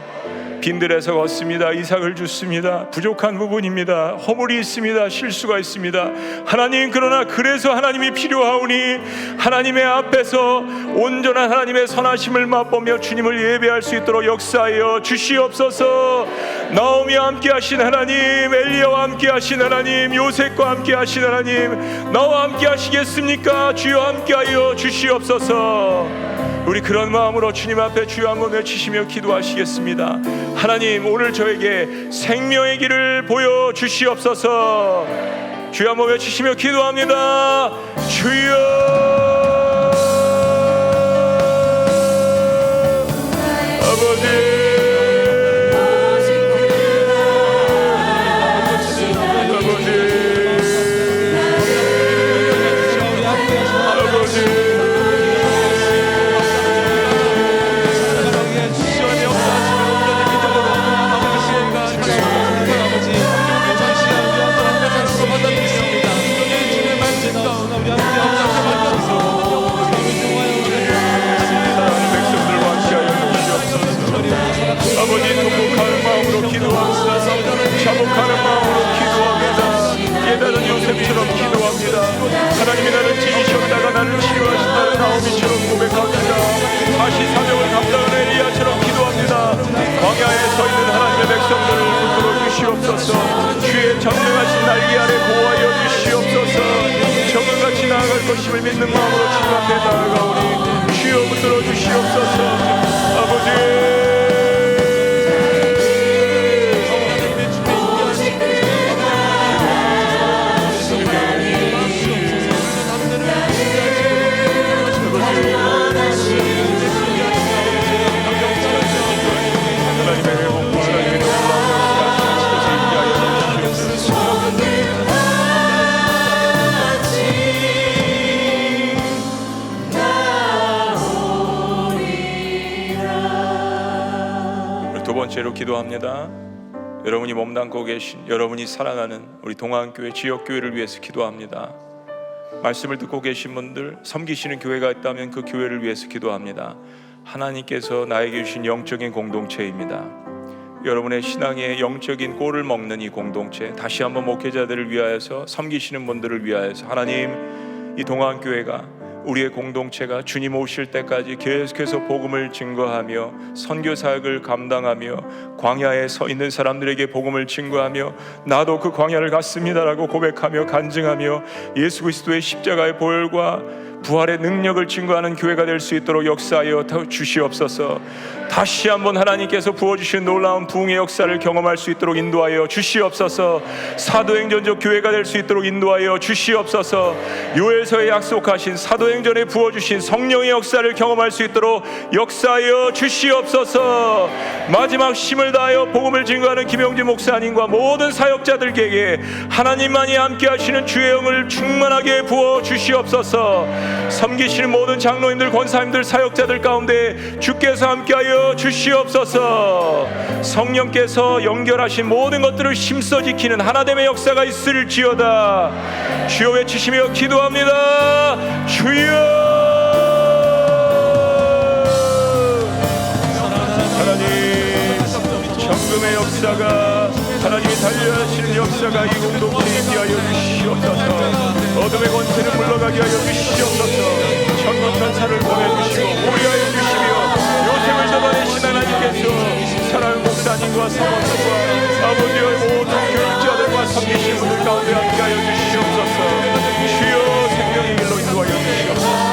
빈들에서 걷습니다. 이삭을 줍습니다. 부족한 부분입니다. 허물이 있습니다. 실수가 있습니다. 하나님, 그러나 그래서 하나님이 필요하오니 하나님의 앞에서 온전한 하나님의 선하심을 맛보며 주님을 예배할 수 있도록 역사하여 주시옵소서. 나오미와 함께 하신 하나님, 엘리야와 함께 하신 하나님, 요셉과 함께 하신 하나님, 나와 함께 하시겠습니까? 주여 함께하여 주시옵소서. 우리 그런 마음으로 주님 앞에 주여 한번 외치시며 기도하시겠습니다. 하나님, 오늘 저에게 생명의 길을 보여주시옵소서. 주여 한번 외치시며 기도합니다. 주여. 자복하는 마음으로 기도합니다. 깨달은 요셉처럼 기도합니다. 하나님이 나를 찢으셨다가 나를 치유하신다는 나오미처럼 고백합니다. 다시 사명을 감당하는 엘리야처럼 기도합니다. 광야에 서 있는 하나님의 백성들을 붙들어 주시옵소서. 주의 전능하신 날개 아래 보호하여 주시옵소서. 정금같이 나아갈 것임을 믿는 마음으로 주님 앞에 나아가오니 주여 붙들어 주시옵소서. 아버지, 두 번째로 기도합니다. 여러분이 몸담고 계신, 여러분이 사랑하는 우리 동안교회 지역교회를 위해서 기도합니다. 말씀을 듣고 계신 분들, 섬기시는 교회가 있다면 그 교회를 위해서 기도합니다. 하나님께서 나에게 주신 영적인 공동체입니다. 여러분의 신앙의 영적인 꼴을 먹는 이 공동체, 다시 한번 목회자들을 위하여서, 섬기시는 분들을 위하여서 하나님, 이 동안교회가, 우리의 공동체가 주님 오실 때까지 계속해서 복음을 증거하며 선교 사역을 감당하며 광야에 서 있는 사람들에게 복음을 증거하며 나도 그 광야를 갔습니다라고 고백하며 간증하며 예수 그리스도의 십자가의 보혈과 부활의 능력을 증거하는 교회가 될 수 있도록 역사하여 주시옵소서. 다시 한번 하나님께서 부어주신 놀라운 부흥의 역사를 경험할 수 있도록 인도하여 주시옵소서. 사도행전적 교회가 될 수 있도록 인도하여 주시옵소서. 요엘서에 약속하신 사도행전에 부어주신 성령의 역사를 경험할 수 있도록 역사하여 주시옵소서. 마지막 힘을 다하여 복음을 증거하는 김영진 목사님과 모든 사역자들에게 하나님만이 함께 하시는 주의 영을 충만하게 부어 주시옵소서. 섬기시는 모든 장로님들, 권사님들, 사역자들 가운데 주께서 함께하여 주시옵소서. 성령께서 연결하신 모든 것들을 힘써 지키는 하나됨의 역사가 있을지어다. 주여 외치시며 기도합니다. 주여. 하나님, 정금의 역사가, 하나님이 달려하시는 역사가 이 공동체에 있게 하여 주시옵소서. 어둠의 권세를 물러가게 하여 주시옵소서. 천군 천사를 보내주시고 보호하여 주시며 요셉을 잡아내신 하나님께서 사랑하는 목사님과 사모님과 아버지의 모든 교육자들과 섬기신 분들 가운데 함께하여 주시옵소서. 주여, 생명의 길로 인도하여 주시옵소서.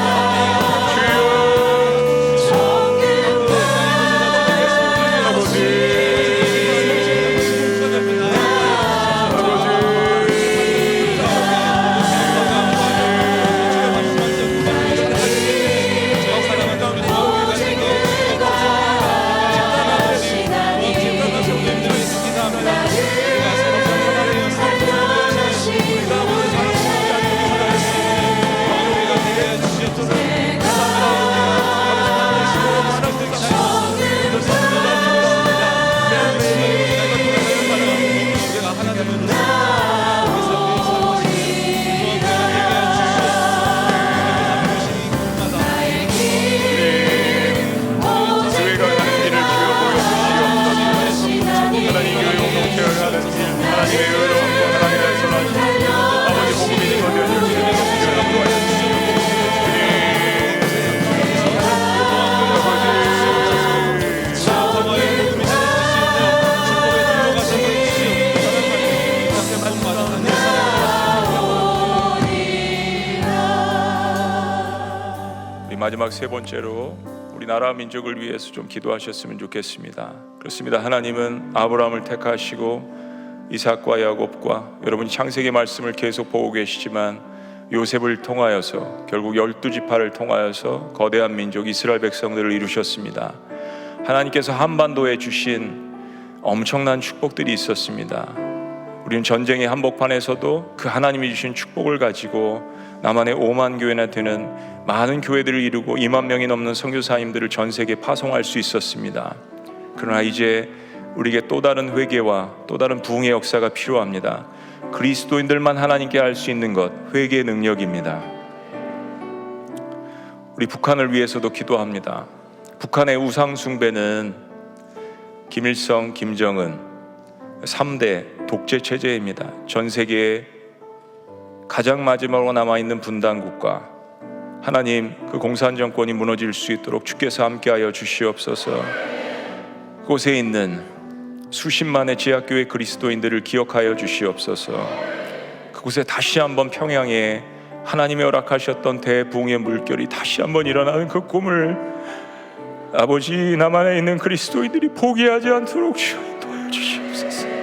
마지막 세 번째로 우리 나라 민족을 위해서 좀 기도하셨으면 좋겠습니다. 그렇습니다. 하나님은 아브라함을 택하시고 이삭과 야곱과 여러분이 창세기 말씀을 계속 보고 계시지만 요셉을 통하여서 결국 12지파를 통하여서 거대한 민족 이스라엘 백성들을 이루셨습니다. 하나님께서 한반도에 주신 엄청난 축복들이 있었습니다. 우리는 전쟁의 한복판에서도 그 하나님이 주신 축복을 가지고 남한의 5만 교회나 되는 많은 교회들을 이루고 2만 명이 넘는 선교사님들을 전 세계에 파송할 수 있었습니다. 그러나 이제 우리에게 또 다른 회개와 또 다른 부흥의 역사가 필요합니다. 그리스도인들만 하나님께 할 수 있는 것, 회개의 능력입니다. 우리 북한을 위해서도 기도합니다. 북한의 우상 숭배는 김일성, 김정은 3대 독재 체제입니다. 전 세계에 가장 마지막으로 남아있는 분단국가, 하나님 그 공산 정권이 무너질 수 있도록 주께서 함께하여 주시옵소서. 그곳에 있는 수십만의 지하교회 그리스도인들을 기억하여 주시옵소서. 그곳에 다시 한번 평양에 하나님이 허락하셨던 대부흥의 물결이 다시 한번 일어나는 그 꿈을 아버지 남한에 있는 그리스도인들이 포기하지 않도록 주여 인도하여 주시옵소서.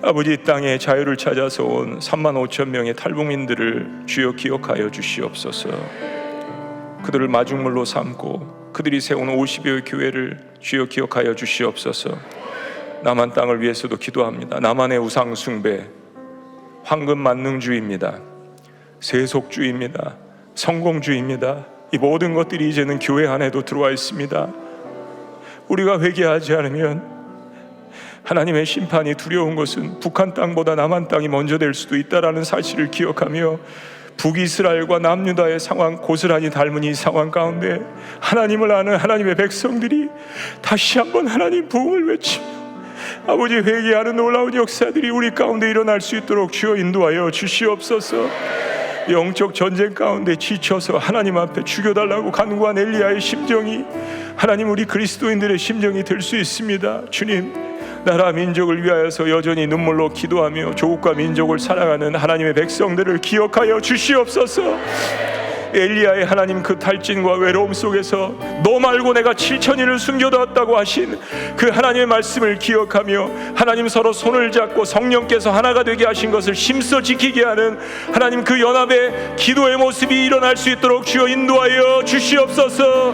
아버지 이 땅에 자유를 찾아서 온 3만 5천 명의 탈북민들을 주여 기억하여 주시옵소서. 그들을 마중물로 삼고 그들이 세운 50여의 교회를 주여 기억하여 주시옵소서. 남한 땅을 위해서도 기도합니다. 남한의 우상 숭배, 황금 만능주의입니다. 세속주의입니다. 성공주의입니다. 이 모든 것들이 이제는 교회 안에도 들어와 있습니다. 우리가 회개하지 않으면 하나님의 심판이 두려운 것은 북한 땅보다 남한 땅이 먼저 될 수도 있다라는 사실을 기억하며 북이스라엘과 남유다의 상황 고스란히 닮은 이 상황 가운데 하나님을 아는 하나님의 백성들이 다시 한번 하나님 부흥을 외치며 아버지 회개하는 놀라운 역사들이 우리 가운데 일어날 수 있도록 주여 인도하여 주시옵소서. 영적 전쟁 가운데 지쳐서 하나님 앞에 죽여달라고 간구한 엘리야의 심정이 하나님 우리 그리스도인들의 심정이 될 수 있습니다. 주님, 나라 민족을 위하여서 여전히 눈물로 기도하며 조국과 민족을 사랑하는 하나님의 백성들을 기억하여 주시옵소서. 엘리야의 하나님 그 탈진과 외로움 속에서 너 말고 내가 7천인을 숨겨두었다고 하신 그 하나님의 말씀을 기억하며 하나님 서로 손을 잡고 성령께서 하나가 되게 하신 것을 힘써 지키게 하는 하나님 그 연합의 기도의 모습이 일어날 수 있도록 주여 인도하여 주시옵소서.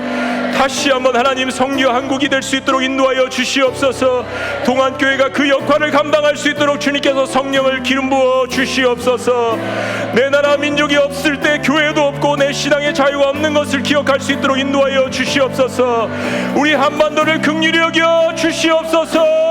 다시 한번 하나님 성교 한국이 될 수 있도록 인도하여 주시옵소서. 동안교회가 그 역할을 감당할 수 있도록 주님께서 성령을 기름 부어 주시옵소서. 내 나라 민족이 없을 때 교회도 없고 내 신앙의 자유가 없는 것을 기억할 수 있도록 인도하여 주시옵소서. 우리 한반도를 긍휼히 여겨 주시옵소서.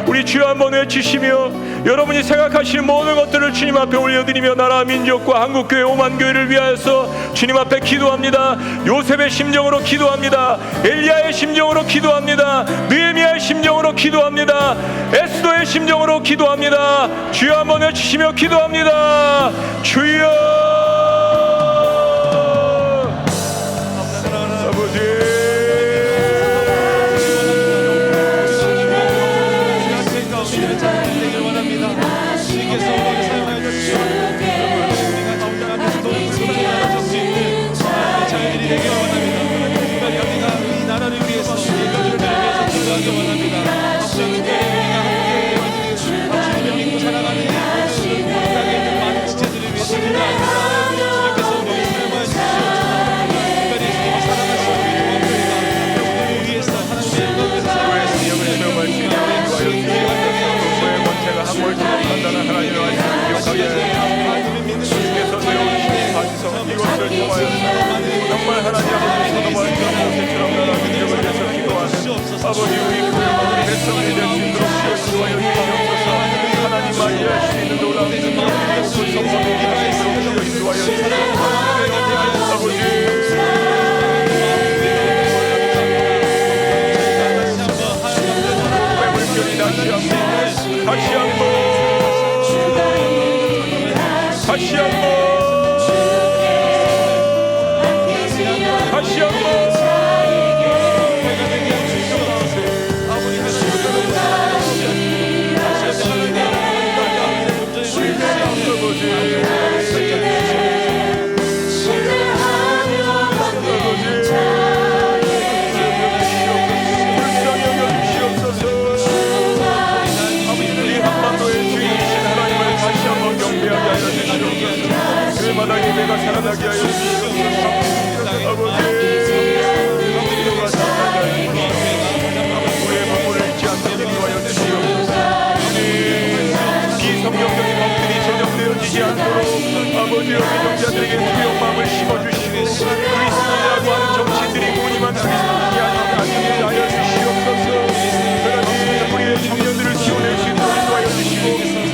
우리 주여 한번 외치시며 여러분이 생각하시는 모든 것들을 주님 앞에 올려드리며 나라 민족과 한국교회 5만 교회를 위하여서 주님 앞에 기도합니다. 요셉의 심정으로 기도합니다. 엘리야의 심정으로 기도합니다. 느헤미야의 심정으로 기도합니다. 에스더의 심정으로 기도합니다. 주여 한번 외치시며 기도합니다. 주여 아버지 우리 우리 백성들의 진도로 주여 인도하여 주옵소서. 하나님만 일할 수 있는 놀라운 능력을 성성에 일할 수 있도록 인도하여 주옵소서. 아버지 물결이 다시 한번 다시 한번 신뢰하며 마음으로 아버지 영자들에게 두려운 마음을 심어주시고 그리스도라고 하는 정치인들이 무늬만 그리스도인이 아니하여 주시옵소서. 하나님 우리의 청년들을 키워낼 수 있도록 인도하여 주시고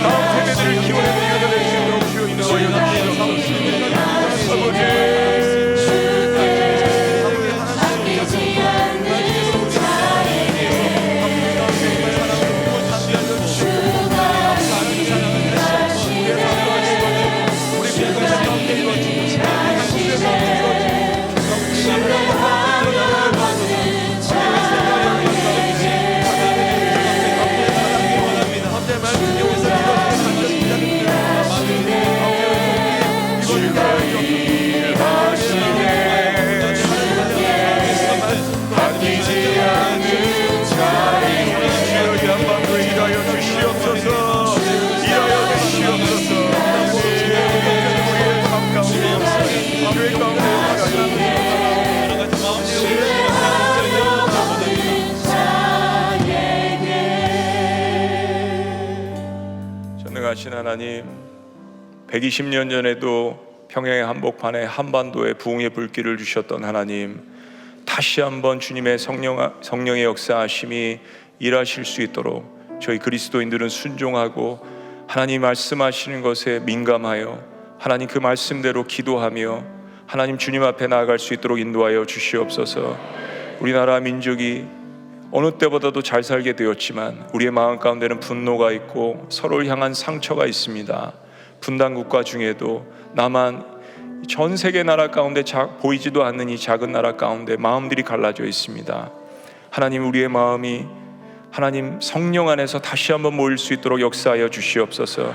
다음 세대들을 키워낼 수 있도록 주여 인도하여 주시옵소서. 아버지 전능하신 하나님, 120년 전에도 평양의 한복판에 한반도에 부흥의 불길을 주셨던 하나님, 다시 한번 주님의 성령의 역사하심이 일하실 수 있도록 저희 그리스도인들은 순종하고 하나님 말씀하시는 것에 민감하여 하나님 그 말씀대로 기도하며 하나님 주님 앞에 나아갈 수 있도록 인도하여 주시옵소서. 우리나라 민족이 어느 때보다도 잘 살게 되었지만 우리의 마음 가운데는 분노가 있고 서로를 향한 상처가 있습니다. 분단국가 중에도 나만 전 세계 나라 가운데 보이지도 않는 이 작은 나라 가운데 마음들이 갈라져 있습니다. 하나님 우리의 마음이 하나님 성령 안에서 다시 한번 모일 수 있도록 역사하여 주시옵소서.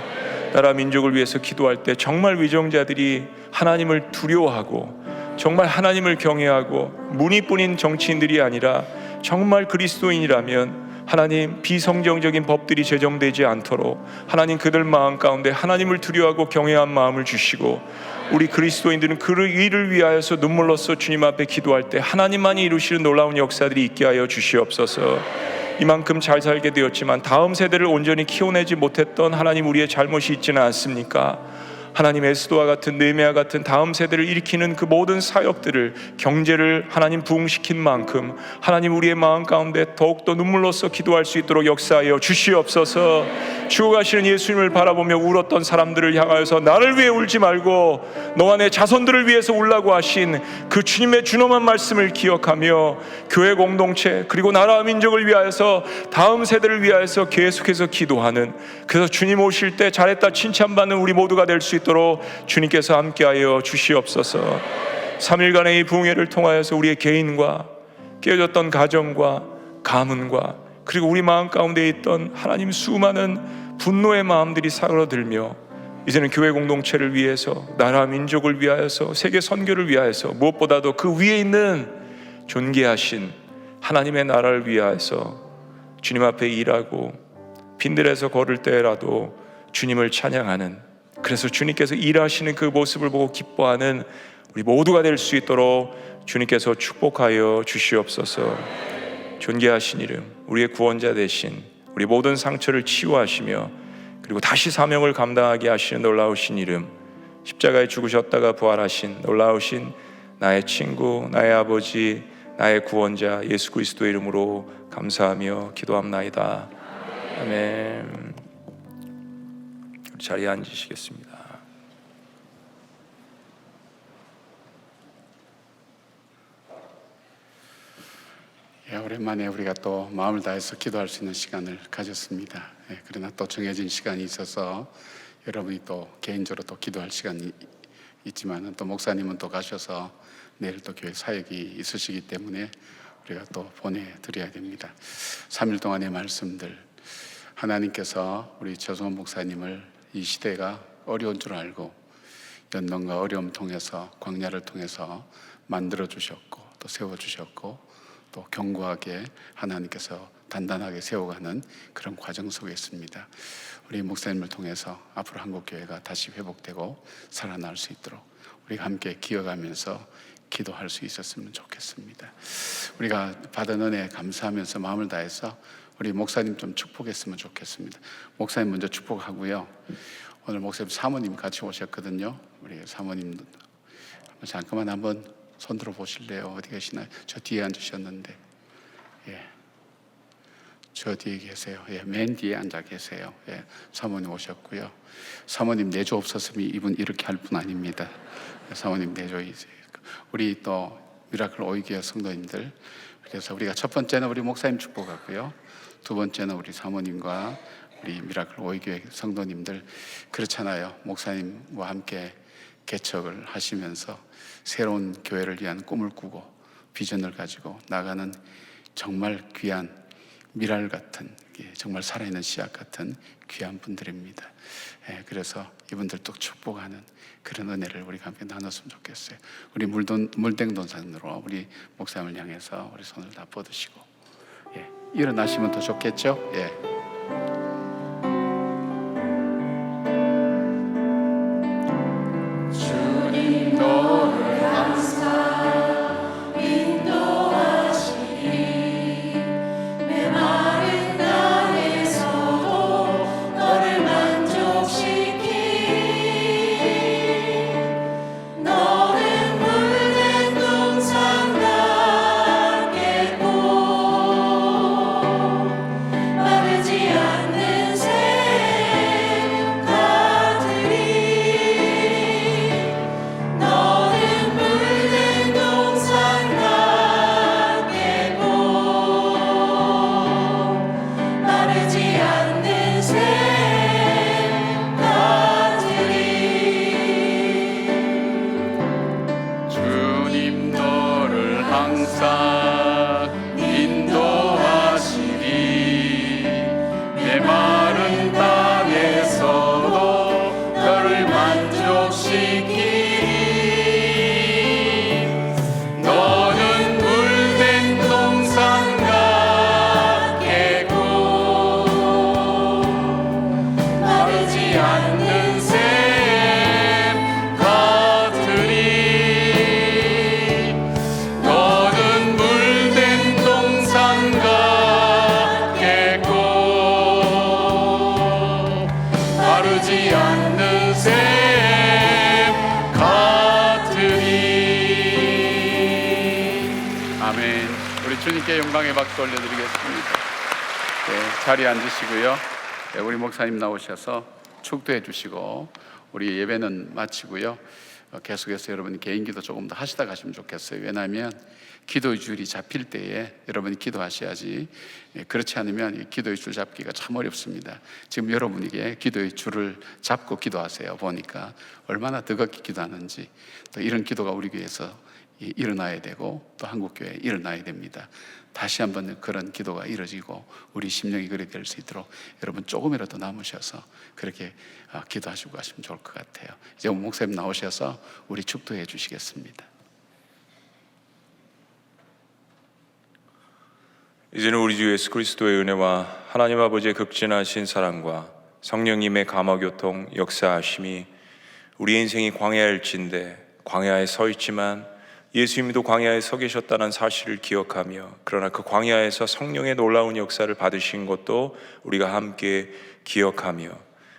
나라 민족을 위해서 기도할 때 정말 위정자들이 하나님을 두려워하고 정말 하나님을 경외하고 문의뿐인 정치인들이 아니라 정말 그리스도인이라면 하나님 비성경적인 법들이 제정되지 않도록 하나님 그들 마음 가운데 하나님을 두려워하고 경외한 마음을 주시고 우리 그리스도인들은 그 일을 위하여서 눈물로써 주님 앞에 기도할 때 하나님만이 이루시는 놀라운 역사들이 있게 하여 주시옵소서. 이만큼 잘 살게 되었지만 다음 세대를 온전히 키워내지 못했던 하나님 우리의 잘못이 있지는 않습니까? 하나님 에스더와 같은 느헤미야 같은 다음 세대를 일으키는 그 모든 사역들을 경제를 하나님 부흥시킨 만큼 하나님 우리의 마음 가운데 더욱더 눈물로써 기도할 수 있도록 역사하여 주시옵소서. 죽어가시는 예수님을 바라보며 울었던 사람들을 향하여서 나를 위해 울지 말고 너와 내 자손들을 위해서 울라고 하신 그 주님의 준엄한 말씀을 기억하며 교회 공동체 그리고 나라 민족을 위하여서 다음 세대를 위하여서 계속해서 기도하는, 그래서 주님 오실 때 잘했다 칭찬받는 우리 모두가 될 수 있도록 주님께서 함께하여 주시옵소서. 3일간의 이 부흥회를 통하여서 우리의 개인과 깨어졌던 가정과 가문과 그리고 우리 마음 가운데 있던 하나님 수많은 분노의 마음들이 사그러들며 이제는 교회 공동체를 위해서 나라 민족을 위하여서 세계 선교를 위하여서 무엇보다도 그 위에 있는 존귀하신 하나님의 나라를 위하여서 주님 앞에 일하고 빈들에서 걸을 때라도 주님을 찬양하는, 그래서 주님께서 일하시는 그 모습을 보고 기뻐하는 우리 모두가 될 수 있도록 주님께서 축복하여 주시옵소서. 존귀하신 이름, 우리의 구원자 되신 우리 모든 상처를 치유하시며 그리고 다시 사명을 감당하게 하시는 놀라우신 이름, 십자가에 죽으셨다가 부활하신 놀라우신 나의 친구, 나의 아버지, 나의 구원자 예수 그리스도의 이름으로 감사하며 기도합나이다. 아멘. 우리 자리에 앉으시겠습니다. 오랜만에 우리가 또 마음을 다해서 기도할 수 있는 시간을 가졌습니다. 그러나 또 정해진 시간이 있어서 여러분이 또 개인적으로 또 기도할 시간이 있지만 또 목사님은 또 가셔서 내일 또 교회 사역이 있으시기 때문에 우리가 또 보내드려야 됩니다. 3일 동안의 말씀들, 하나님께서 우리 최성원 목사님을 이 시대가 어려운 줄 알고 연단과 어려움 통해서 광야를 통해서 만들어 주셨고 또 세워 주셨고 또 견고하게 하나님께서 단단하게 세워가는 그런 과정 속에 있습니다. 우리 목사님을 통해서 앞으로 한국교회가 다시 회복되고 살아날 수 있도록 우리가 함께 기억하면서 기도할 수 있었으면 좋겠습니다. 우리가 받은 은혜에 감사하면서 마음을 다해서 우리 목사님 좀 축복했으면 좋겠습니다. 목사님 먼저 축복하고요. 오늘 목사님 사모님 같이 오셨거든요. 우리 사모님도 잠깐만 한번 손 들어 보실래요? 어디 계시나요? 저 뒤에 앉으셨는데, 예, 저 뒤에 계세요. 예, 맨 뒤에 앉아 계세요. 예, 사모님 오셨고요. 사모님 내조 없었으면 이분 이렇게 할 분 아닙니다. 사모님 내조이세요. 우리 또 미라클 오이교회 성도님들, 그래서 우리가 첫 번째는 우리 목사님 축복하고요, 두 번째는 우리 사모님과 우리 미라클 오이교회 성도님들, 그렇잖아요. 목사님과 함께 개척을 하시면서 새로운 교회를 위한 꿈을 꾸고 비전을 가지고 나가는 정말 귀한 미랄 같은, 정말 살아있는 씨앗 같은 귀한 분들입니다. 그래서 이분들도 축복하는 그런 은혜를 우리가 함께 나눴으면 좋겠어요. 우리 물댕돈산으로 우리 목사님을 향해서 우리 손을 다 뻗으시고, 일어나시면 더 좋겠죠? 주님 너를 항상 인도하시니 메마른 땅에서도 너를 만족시키니 너는 물된 동산 같겠고 마르지 않는 샘 같으리 너는 물된 동산 같겠고 마르지 않는 샘 같으리 주님 너를 항상 인도하시리 메마른 땅에서도 너를 만족시키리 너는 물된 동산 같겠고 마르지 않는 샘 같으리 너는 물된 동산 같겠고 마르지 않는 샘 같으리. 아멘. 우리 주님께 영광의 박수 올려드리겠습니다. 자리에 앉으시고요. 우리 목사님 나오셔서 축도해 주시고 우리 예배는 마치고요. 계속해서 여러분 개인기도 조금 더 하시다 가시면 좋겠어요. 왜냐하면 기도의 줄이 잡힐 때에 여러분이 기도하셔야지, 그렇지 않으면 이 기도의 줄 잡기가 참 어렵습니다. 지금 여러분에게 기도의 줄을 잡고 기도하세요. 보니까 얼마나 뜨겁게 기도하는지. 또 이런 기도가 우리 교회에서 일어나야 되고 또 한국교회에 일어나야 됩니다. 다시 한번 그런 기도가 이루어지고 우리 심령이 그렇게 될 수 있도록 여러분 조금이라도 남으셔서 그렇게 기도하시고 가시면 좋을 것 같아요. 이제 목사님 나오셔서 우리 축도해 주시겠습니다. 이제는 우리 주 예수 그리스도의 은혜와 하나님 아버지의 극진하신 사랑과 성령님의 감화교통 역사하심이 우리 인생이 광야일진데 광야에 서 있지만 예수님도 광야에 서 계셨다는 사실을 기억하며, 그러나 그 광야에서 성령의 놀라운 역사를 받으신 것도 우리가 함께 기억하며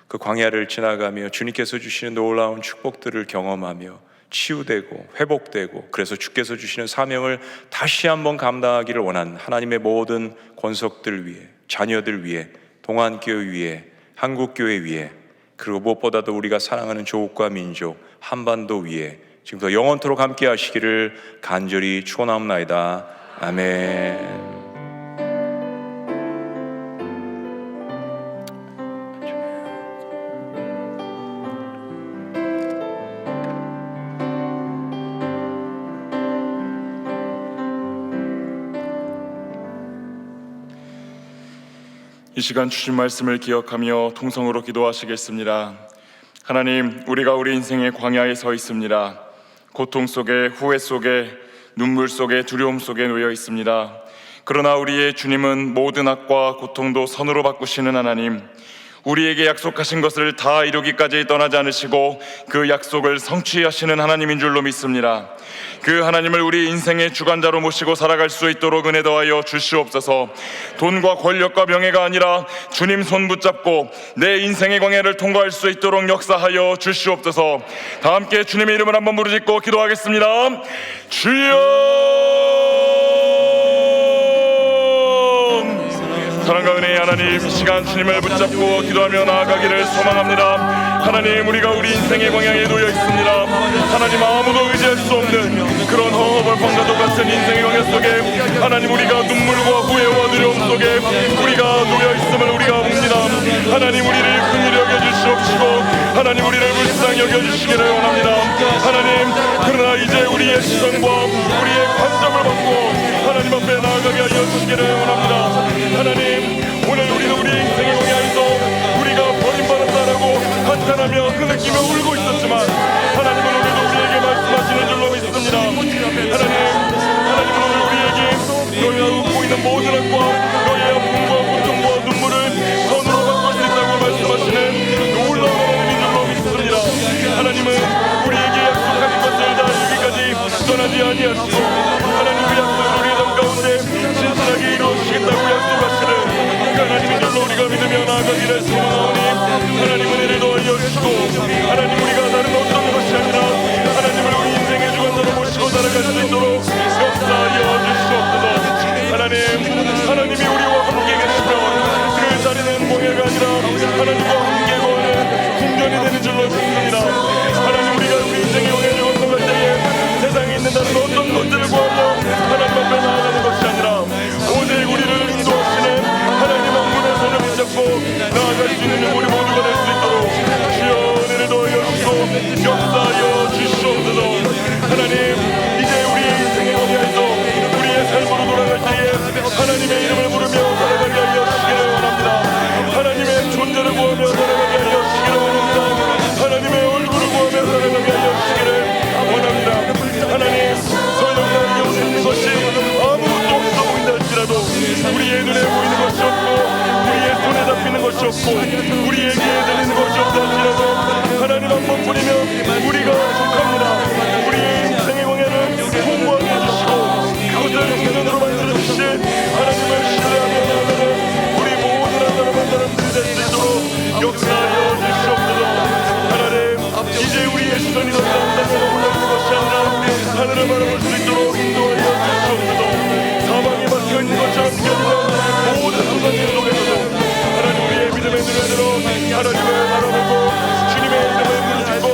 그 광야를 지나가며 주님께서 주시는 놀라운 축복들을 경험하며 치유되고 회복되고, 그래서 주께서 주시는 사명을 다시 한번 감당하기를 원하는 하나님의 모든 권속들 위해, 자녀들 위해, 동안교회 위해, 한국교회 위해, 그리고 무엇보다도 우리가 사랑하는 조국과 민족 한반도 위에 지금부터 영원토록 함께 하시기를 간절히 축원하옵나이다. 아멘. 이 시간 주신 말씀을 기억하며 통성으로 기도하시겠습니다. 하나님, 우리가 우리 인생의 광야에 서 있습니다. 고통 속에, 후회 속에, 눈물 속에, 두려움 속에 놓여 있습니다. 그러나 우리의 주님은 모든 악과 고통도 선으로 바꾸시는 하나님, 우리에게 약속하신 것을 다 이루기까지 떠나지 않으시고 그 약속을 성취하시는 하나님인 줄로 믿습니다. 그 하나님을 우리 인생의 주관자로 모시고 살아갈 수 있도록 은혜 더하여 주시옵소서. 돈과 권력과 명예가 아니라 주님 손 붙잡고 내 인생의 광야를 통과할 수 있도록 역사하여 주시옵소서. 다 함께 주님의 이름을 한번 부르짖고 기도하겠습니다. 주여! 사랑과 은혜의 하나님, 이 시간 주님을 붙잡고 기도하며 나아가기를 소망합니다. 하나님, 우리가 우리 인생의 광야에 놓여 있습니다. 하나님, 아무도 의지할 수 없는 그런 허허벌판과도 같은 인생의 광야 속에 하나님, 우리가 눈물과 후회와 두려움 속에 우리가 놓여 있음을 우리가 봅니다. 하나님, 우리를 긍휼히 여겨주시옵시고 하나님, 우리를 불쌍히 여겨주시기를 원합니다. 하나님, 그러나 이제 우리의 시선과 우리의 관점을 바꾸어 하나님 앞에 나아가게 하여 주시기를 원합니다. 하나님, 오늘 우리는 우리 인생의 광야에서 우리가 버림받았다라고 한탄하며 흐느끼며 울고 있었지만 하나님은 오늘도 우리에게 말씀하시는 줄로 믿습니다. 하나님은 오늘 우리에게 너희가 웃고 있는 모든 악과 너희의 아픔과 고통과 눈물을 선으로 바꿀 수 있다고 말씀하시는 놀라운 하나님인 줄로 믿습니다. 하나님은 우리에게 약속하신 것을 다 이루기까지 떠나지 아니하시고 하나님, 그 약속을 우리의 삶 가운데 진실하게 이루어주시겠다고 약속하시는 그 하나님의 줄로 우리가 믿으며 나아가기를 소망하오니 하나님 은혜를 더하여 주시고 하나님, 우리가 다른 어떤 것이 아니라 하나님을 우리 인생의 주관자로 모시고 살아갈 수 있도록 역사하여 주시옵소서. 하나님이 우리와 함께 계시면 그 자리는 공예가 아니라 하나님과 함께 거하는 궁전이 되는 줄로 믿습니다. 하나님, 우리가 우리 인생의 공예를 건너갈 때에 세상에 있는 다른 어떤 것들을 구하며 하나님 앞에 나아가는 것이 아니라 오직 우리를 인도하시는 하나님 한 분의 손을 붙잡고 나아갈 수 있는 우리 모두가 될 수 있도록 주여 은혜를 더하여 주시고 역사하여 주시옵소서. 하나님, 이제 우리의 인생의 광야에서 우리의 삶으로 돌아갈 때에 하나님의 이름을 부르며 살아가게 하여 주시기를 원합니다. 하나님의 존재를 구하며 살아가게 하여 주시기를 원합니다. 하나님의 얼굴을 구하며 살아가게 하여 주시기를 원합니다. 하나님, 설령나에게 오시는 것이 아무것도 없어 보인다 할지라도 우리의 눈에 보이는 것이 없고 우리의 손에 잡히는 것이 없고 우리의 귀에 들리는 것이 없다 할지라도 하나님 한 번뿐이면 우리가 족합니다. 우리의 인생의 광야를 통과하게 해주시고 그것을 생명으로 만들어주실 하나님을 신뢰하며 나아가는 우리 모든 하나님의 사람들이 될 수 있도록 역사하여 주시옵소서. 하나님, 이제 우리의 시선이 더 이상 땅에 올라오는 것이 아니라 하늘을 바라볼 수 있도록 인도하여 주시옵소서. 사방에 막혀있는 것처럼 느껴지는 모든 순간들 속에서도 하나님, 우리의 믿음의 눈을 들어 하나님을 바라보고 주님의 이름을 부르짖고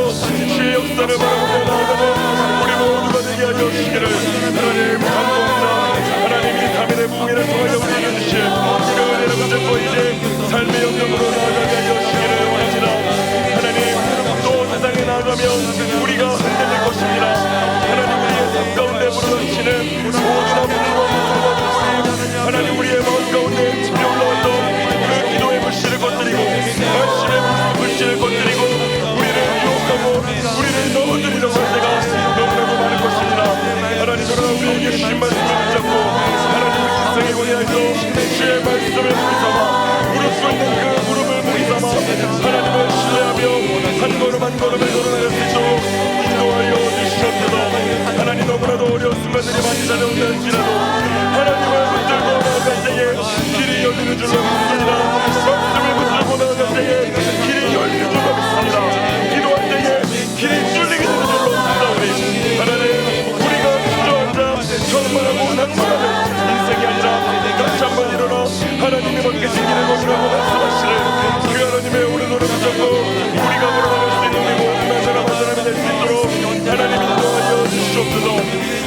주의 역사를 바라보며 나아가는 우리 모두가 되게 하여 주시기를 하나님 감사합니다. 하나님, 이 3일의 부흥회를 통하여 우리에게 주실 그 은혜를 붙잡고 이제 삶의 영역으로 나아가게 하여 주시기를 원합니다. 하나님, 또 세상에 나아가며 우리가 흔들릴 것입니다. 하나님, 우리의 삶 가운데 불어닥치는 모든 아픔과 고통과 고통, 하나님, 우리의 마음 가운데 집에 올라왔던 그 기도의 불씨를 꺼뜨리고 말씀의 불씨를 꺼뜨리고 우리를 유혹하고 우리를 넘어뜨리려고 할 때가 너무나도 많을 것입니다. 하나님, 그러나 우리에게 주신 말씀을 붙잡고 하나님, 우리 인생의 광야에서 주의 말씀을 무리삼아 무릎 꿇는 그 무릎을 무리삼아 하나님을 신뢰하며 한 걸음 한 걸음을 걸어나갈 수 있도록 인도하여 주시옵소서. 하나님, 너무나도 어려운 순간들이 많이 찾아온다 할지라도 하나님을 붙들고 나아갈 때에 길이 열리는 줄로 믿습니다. 말씀을 붙들고 나아갈 때에 길이 열리는 줄로 믿습니다. 기도할 때에 길이 뚫리게 되는 줄로 믿사오니 하나님, 우리가 주저앉아 절망하고 낭만하는 인생이 아니라 다시 한번 일어나 하나님이 맡기신 길을 걸으라고 말씀하시는 그 하나님의 오른손을 붙잡고 우리가 걸어나갈 수 있는 우리 모든 사람 한 사람이 될 수 있도록 하나님 인도하여 주시옵소서.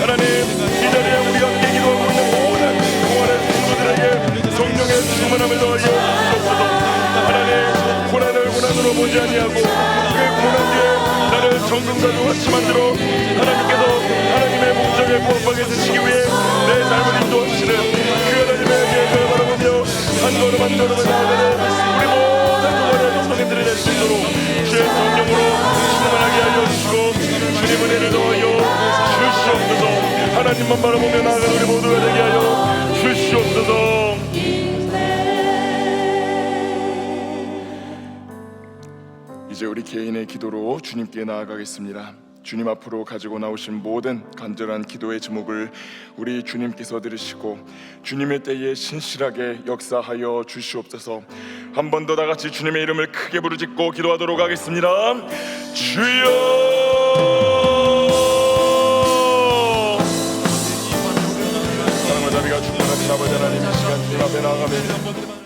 하나님, 이 자리에 우리가 함께 기도하고 있는 모든 고난의 성도들에게 성령의 충만함을 더하여 주시옵소서. 하나님, 고난을 고난으로 보지 아니하고 그 고난 뒤에 나를 정금가루 같이 만들어 하나님께서 하나님의 목적에 부합하게 되시기 위해 내 삶을 인도하시는 그 하나님의 계획을 바라보며 한 걸음 한 걸음을 나아가는 우리 모든 구원의 성도들이 될 수 있도록 주의 성령으로 충만하게 하여 주시고 주님 은혜를 더하여 주시옵소서. 하나님만 바라보며 나아가는 우리 모두가 되게 하여 주시옵소서. 이제 우리 개인의 기도로 주님께 나아가겠습니다. 주님 앞으로 가지고 나오신 모든 간절한 기도의 제목을 우리 주님께서 들으시고 주님의 때에 신실하게 역사하여 주시옵소서. 한 번 더 다 같이 주님의 이름을 크게 부르짖고 기도하도록 하겠습니다. 주여, 사랑과 자비가 충만하신 아버지 하나님, 이 시간 주님 앞에 나아가며